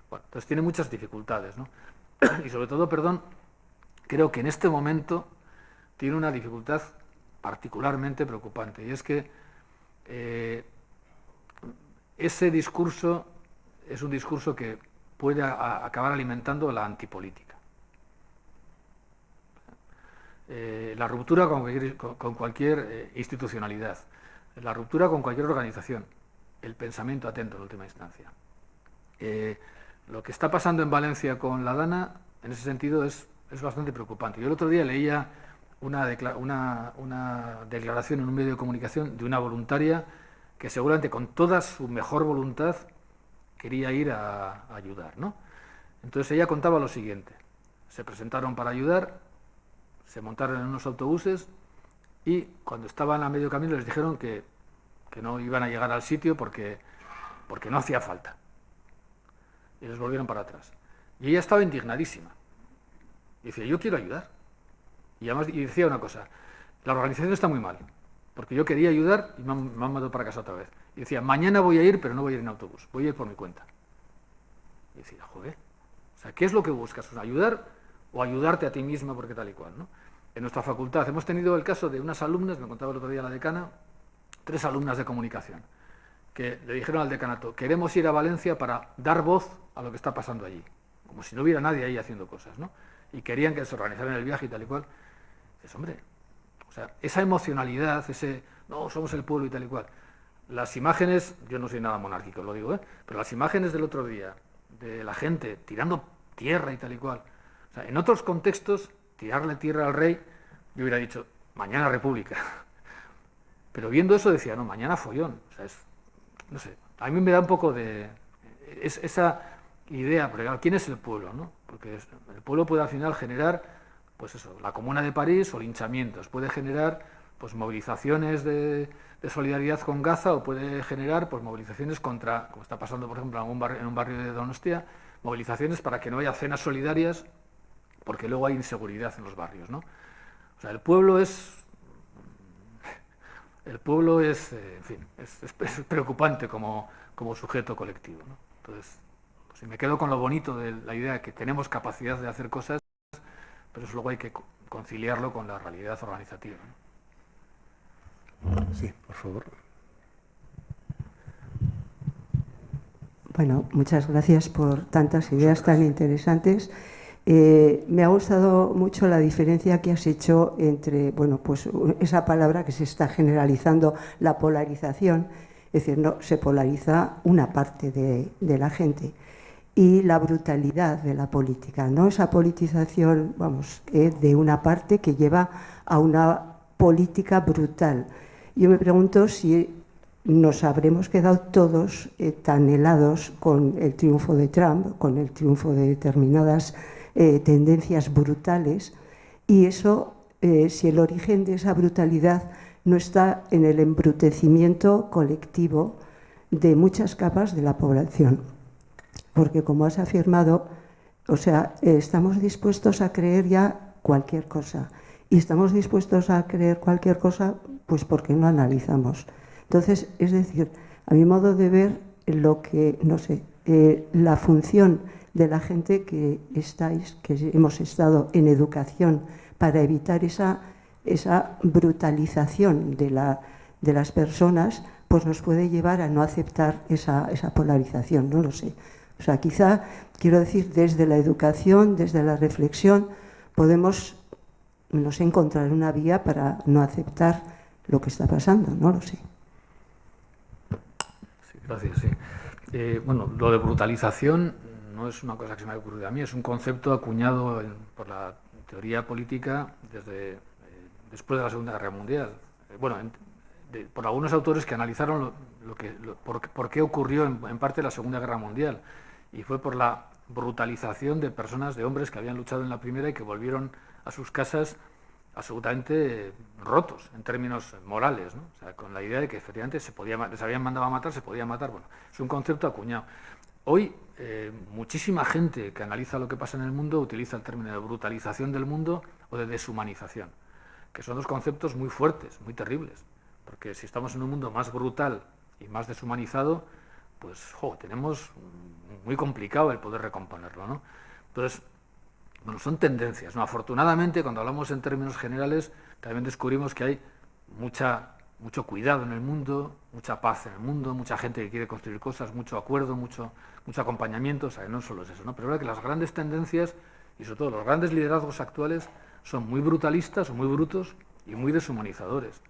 Speaker 3: Bueno, entonces tiene muchas dificultades, ¿no? Y sobre todo, creo que en este momento tiene una dificultad particularmente preocupante, y es que ese discurso es un discurso que puede acabar alimentando la antipolítica. La ruptura con cualquier institucionalidad, la ruptura con cualquier organización, el pensamiento atento en última instancia. Lo que está pasando en Valencia con la Dana, en ese sentido, es bastante preocupante. Yo el otro día leía una declaración en un medio de comunicación de una voluntaria que seguramente con toda su mejor voluntad quería ir a ayudar, ¿no? Entonces ella contaba lo siguiente: se presentaron para ayudar, se montaron en unos autobuses y cuando estaban a medio camino les dijeron que no iban a llegar al sitio porque no hacía falta. Y les volvieron para atrás. Y ella estaba indignadísima. Y decía, yo quiero ayudar. Y además decía una cosa: la organización está muy mal, porque yo quería ayudar y me han mandado para casa otra vez. Y decía, mañana voy a ir, pero no voy a ir en autobús, voy a ir por mi cuenta. Y decía, joder, o sea, ¿qué es lo que buscas? ¿Ayudar o ayudarte a ti misma porque tal y cual, ¿no? En nuestra facultad hemos tenido el caso de unas alumnas, me contaba el otro día la decana, 3 alumnas de comunicación, que le dijeron al decanato, queremos ir a Valencia para dar voz a lo que está pasando allí, como si no hubiera nadie ahí haciendo cosas, ¿no? Y querían que se organizaran el viaje y tal y cual. Dices, hombre, o sea, esa emocionalidad, no, somos el pueblo y tal y cual. Las imágenes, yo no soy nada monárquico, lo digo, pero las imágenes del otro día, de la gente tirando tierra y tal y cual, o sea, en otros contextos, tirarle tierra al rey, yo hubiera dicho, mañana república. Pero viendo eso decía, no, mañana follón. O sea, a mí me da un poco de... esa idea, porque claro, ¿quién es el pueblo, no? porque el pueblo puede al final generar, pues eso, la Comuna de París o linchamientos, puede generar pues movilizaciones de solidaridad con Gaza, o puede generar pues movilizaciones contra, como está pasando por ejemplo en un barrio de Donostia, movilizaciones para que no haya cenas solidarias, porque luego hay inseguridad en los barrios, ¿no? O sea, el pueblo es, en fin, es preocupante como sujeto colectivo, ¿no? Entonces, pues, si me quedo con lo bonito de la idea de que tenemos capacidad de hacer cosas, pero eso luego hay que conciliarlo con la realidad organizativa, ¿no?
Speaker 2: Sí, por favor.
Speaker 9: Bueno, muchas gracias por tantas ideas tan interesantes. Me ha gustado mucho la diferencia que has hecho entre, bueno, pues esa palabra que se está generalizando, la polarización, es decir, no se polariza una parte de la gente, y la brutalidad de la política, ¿no? Esa politización, vamos, de una parte que lleva a una política brutal. Yo me pregunto si nos habremos quedado todos tan helados con el triunfo de Trump, con el triunfo de determinadas tendencias brutales, y eso, si el origen de esa brutalidad no está en el embrutecimiento colectivo de muchas capas de la población. Porque, como has afirmado, o sea, estamos dispuestos a creer ya cualquier cosa. Y estamos dispuestos a creer cualquier cosa pues porque no analizamos. Entonces, es decir, a mi modo de ver, lo que, no sé, la función de la gente que hemos estado en educación para evitar esa brutalización de las personas, pues nos puede llevar a no aceptar esa polarización, no lo sé. O sea, quizá, quiero decir, desde la educación, desde la reflexión, podemos, no sé, encontrar una vía para no aceptar lo que está pasando, no lo sé.
Speaker 3: Sí, gracias, sí. Bueno, lo de brutalización no es una cosa que se me ha ocurrido a mí, es un concepto acuñado por la teoría política desde después de la Segunda Guerra Mundial. Por algunos autores que analizaron por qué ocurrió en parte la Segunda Guerra Mundial, y fue por la brutalización de personas, de hombres que habían luchado en la primera y que volvieron a sus casas absolutamente rotos en términos morales, ¿no? O sea, con la idea de que efectivamente les habían mandado a matar, se podía matar. Bueno, es un concepto acuñado. Hoy muchísima gente que analiza lo que pasa en el mundo utiliza el término de brutalización del mundo o de deshumanización, que son dos conceptos muy fuertes, muy terribles, porque si estamos en un mundo más brutal y más deshumanizado, pues tenemos muy complicado el poder recomponerlo, ¿no? Entonces, bueno, son tendencias, ¿no? Afortunadamente, cuando hablamos en términos generales, también descubrimos que hay mucho cuidado en el mundo, mucha paz en el mundo, mucha gente que quiere construir cosas, mucho acuerdo, mucho acompañamiento. O sea, no solo es eso, ¿no? Pero es verdad que las grandes tendencias, y sobre todo los grandes liderazgos actuales, son muy brutalistas o muy brutos y muy deshumanizadores.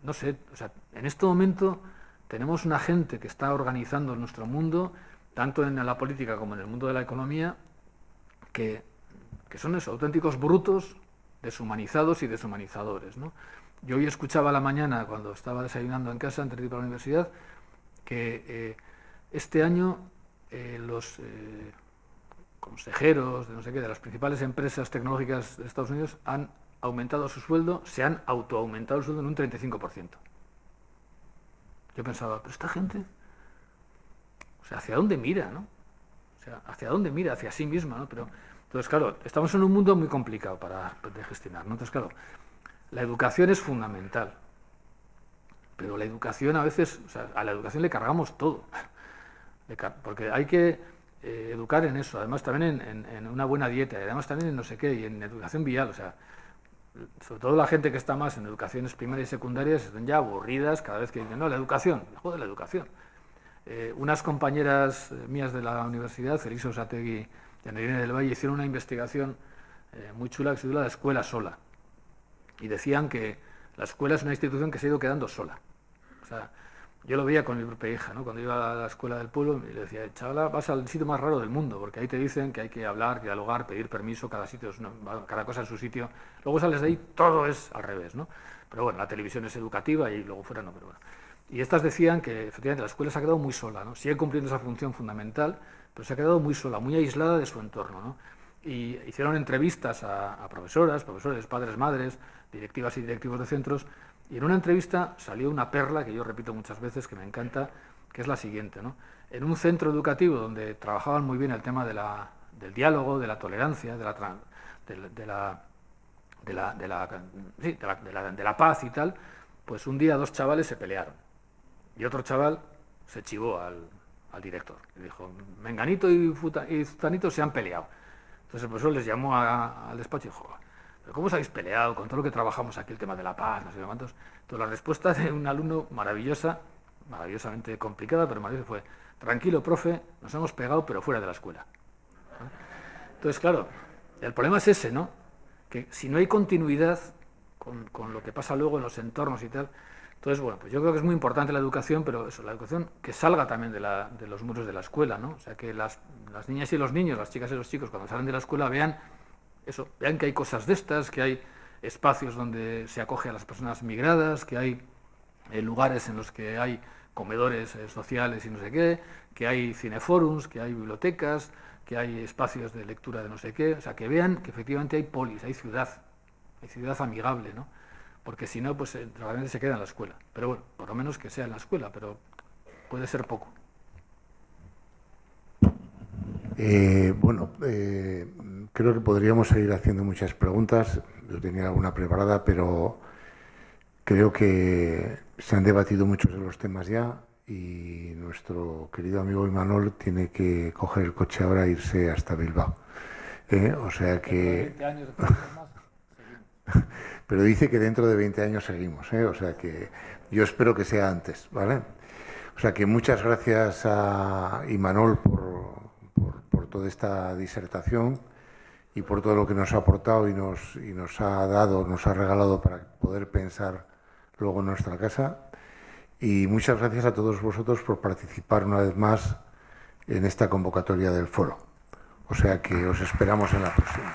Speaker 3: No sé, o sea, en este momento tenemos una gente que está organizando nuestro mundo, tanto en la política como en el mundo de la economía, que son esos auténticos brutos, deshumanizados y deshumanizadores, ¿no? Yo hoy escuchaba a la mañana, cuando estaba desayunando en casa antes de ir para la universidad, que este año los consejeros de no sé qué, de las principales empresas tecnológicas de Estados Unidos han aumentado su sueldo, se han autoaumentado el sueldo en un 35%. Yo pensaba, pero esta gente, o sea, ¿hacia dónde mira, no? O sea, ¿hacia dónde mira? Hacia sí misma, ¿no? Pero, entonces, claro, estamos en un mundo muy complicado de gestionar, ¿no? Entonces, claro, la educación es fundamental, pero la educación a veces, o sea, a la educación le cargamos todo, porque hay que educar en eso, además también en una buena dieta, y además también en no sé qué, y en educación vial, o sea, sobre todo la gente que está más en educaciones primarias y secundarias están ya aburridas cada vez que dicen, no, la educación, joder, la educación. Unas compañeras mías de la universidad, Elisa Osategui y Ana Irene del Valle, hicieron una investigación muy chula que se titula La escuela sola, y decían que la escuela es una institución que se ha ido quedando sola. O sea, yo lo veía con mi propia hija, ¿no? Cuando iba a la escuela del pueblo, y le decía, chavala, vas al sitio más raro del mundo, porque ahí te dicen que hay que hablar, dialogar, pedir permiso, cada cosa en su sitio. Luego sales de ahí, todo es al revés, ¿no? Pero bueno, la televisión es educativa y luego fuera no, pero bueno. Y estas decían que efectivamente la escuela se ha quedado muy sola, ¿no? Sigue cumpliendo esa función fundamental, pero se ha quedado muy sola, muy aislada de su entorno, ¿no? Y hicieron entrevistas a profesoras, profesores, padres, madres, directivas y directivos de centros, y en una entrevista salió una perla que yo repito muchas veces, que me encanta, que es la siguiente, ¿no? En un centro educativo donde trabajaban muy bien el tema del diálogo, de la tolerancia, de la paz y tal, pues un día 2 chavales se pelearon y otro chaval se chivó al director y dijo: Menganito y Zutanito se han peleado. Entonces el profesor les llamó al despacho y dijo: ¿pero cómo os habéis peleado con todo lo que trabajamos aquí, el tema de la paz, no sé cuántos? Entonces la respuesta de un alumno maravillosamente complicada, pero maravillosa, fue: tranquilo, profe, nos hemos pegado, pero fuera de la escuela. ¿No? Entonces, claro, el problema es ese, ¿no? Que si no hay continuidad con lo que pasa luego en los entornos y tal. Entonces, bueno, pues yo creo que es muy importante la educación, pero eso, la educación que salga también de los muros de la escuela, ¿no? O sea, que las niñas y los niños, las chicas y los chicos, cuando salen de la escuela, vean que hay cosas de estas, que hay espacios donde se acoge a las personas migradas, que hay lugares en los que hay comedores sociales y no sé qué, que hay cineforums, que hay bibliotecas, que hay espacios de lectura de no sé qué, o sea, que vean que efectivamente hay polis, hay ciudad amigable, ¿no? Porque si no, pues realmente se queda en la escuela. Pero bueno, por lo menos que sea en la escuela, pero puede ser poco.
Speaker 2: Creo que podríamos seguir haciendo muchas preguntas. Yo tenía alguna preparada, pero creo que se han debatido muchos de los temas ya y nuestro querido amigo Imanol tiene que coger el coche ahora e irse hasta Bilbao. O sea que... Pero dice que dentro de 20 años seguimos, o sea que yo espero que sea antes, ¿vale? O sea que muchas gracias a Imanol por toda esta disertación y por todo lo que nos ha aportado y nos ha dado, nos ha regalado para poder pensar luego en nuestra casa. Y muchas gracias a todos vosotros por participar una vez más en esta convocatoria del foro. O sea que os esperamos en la próxima.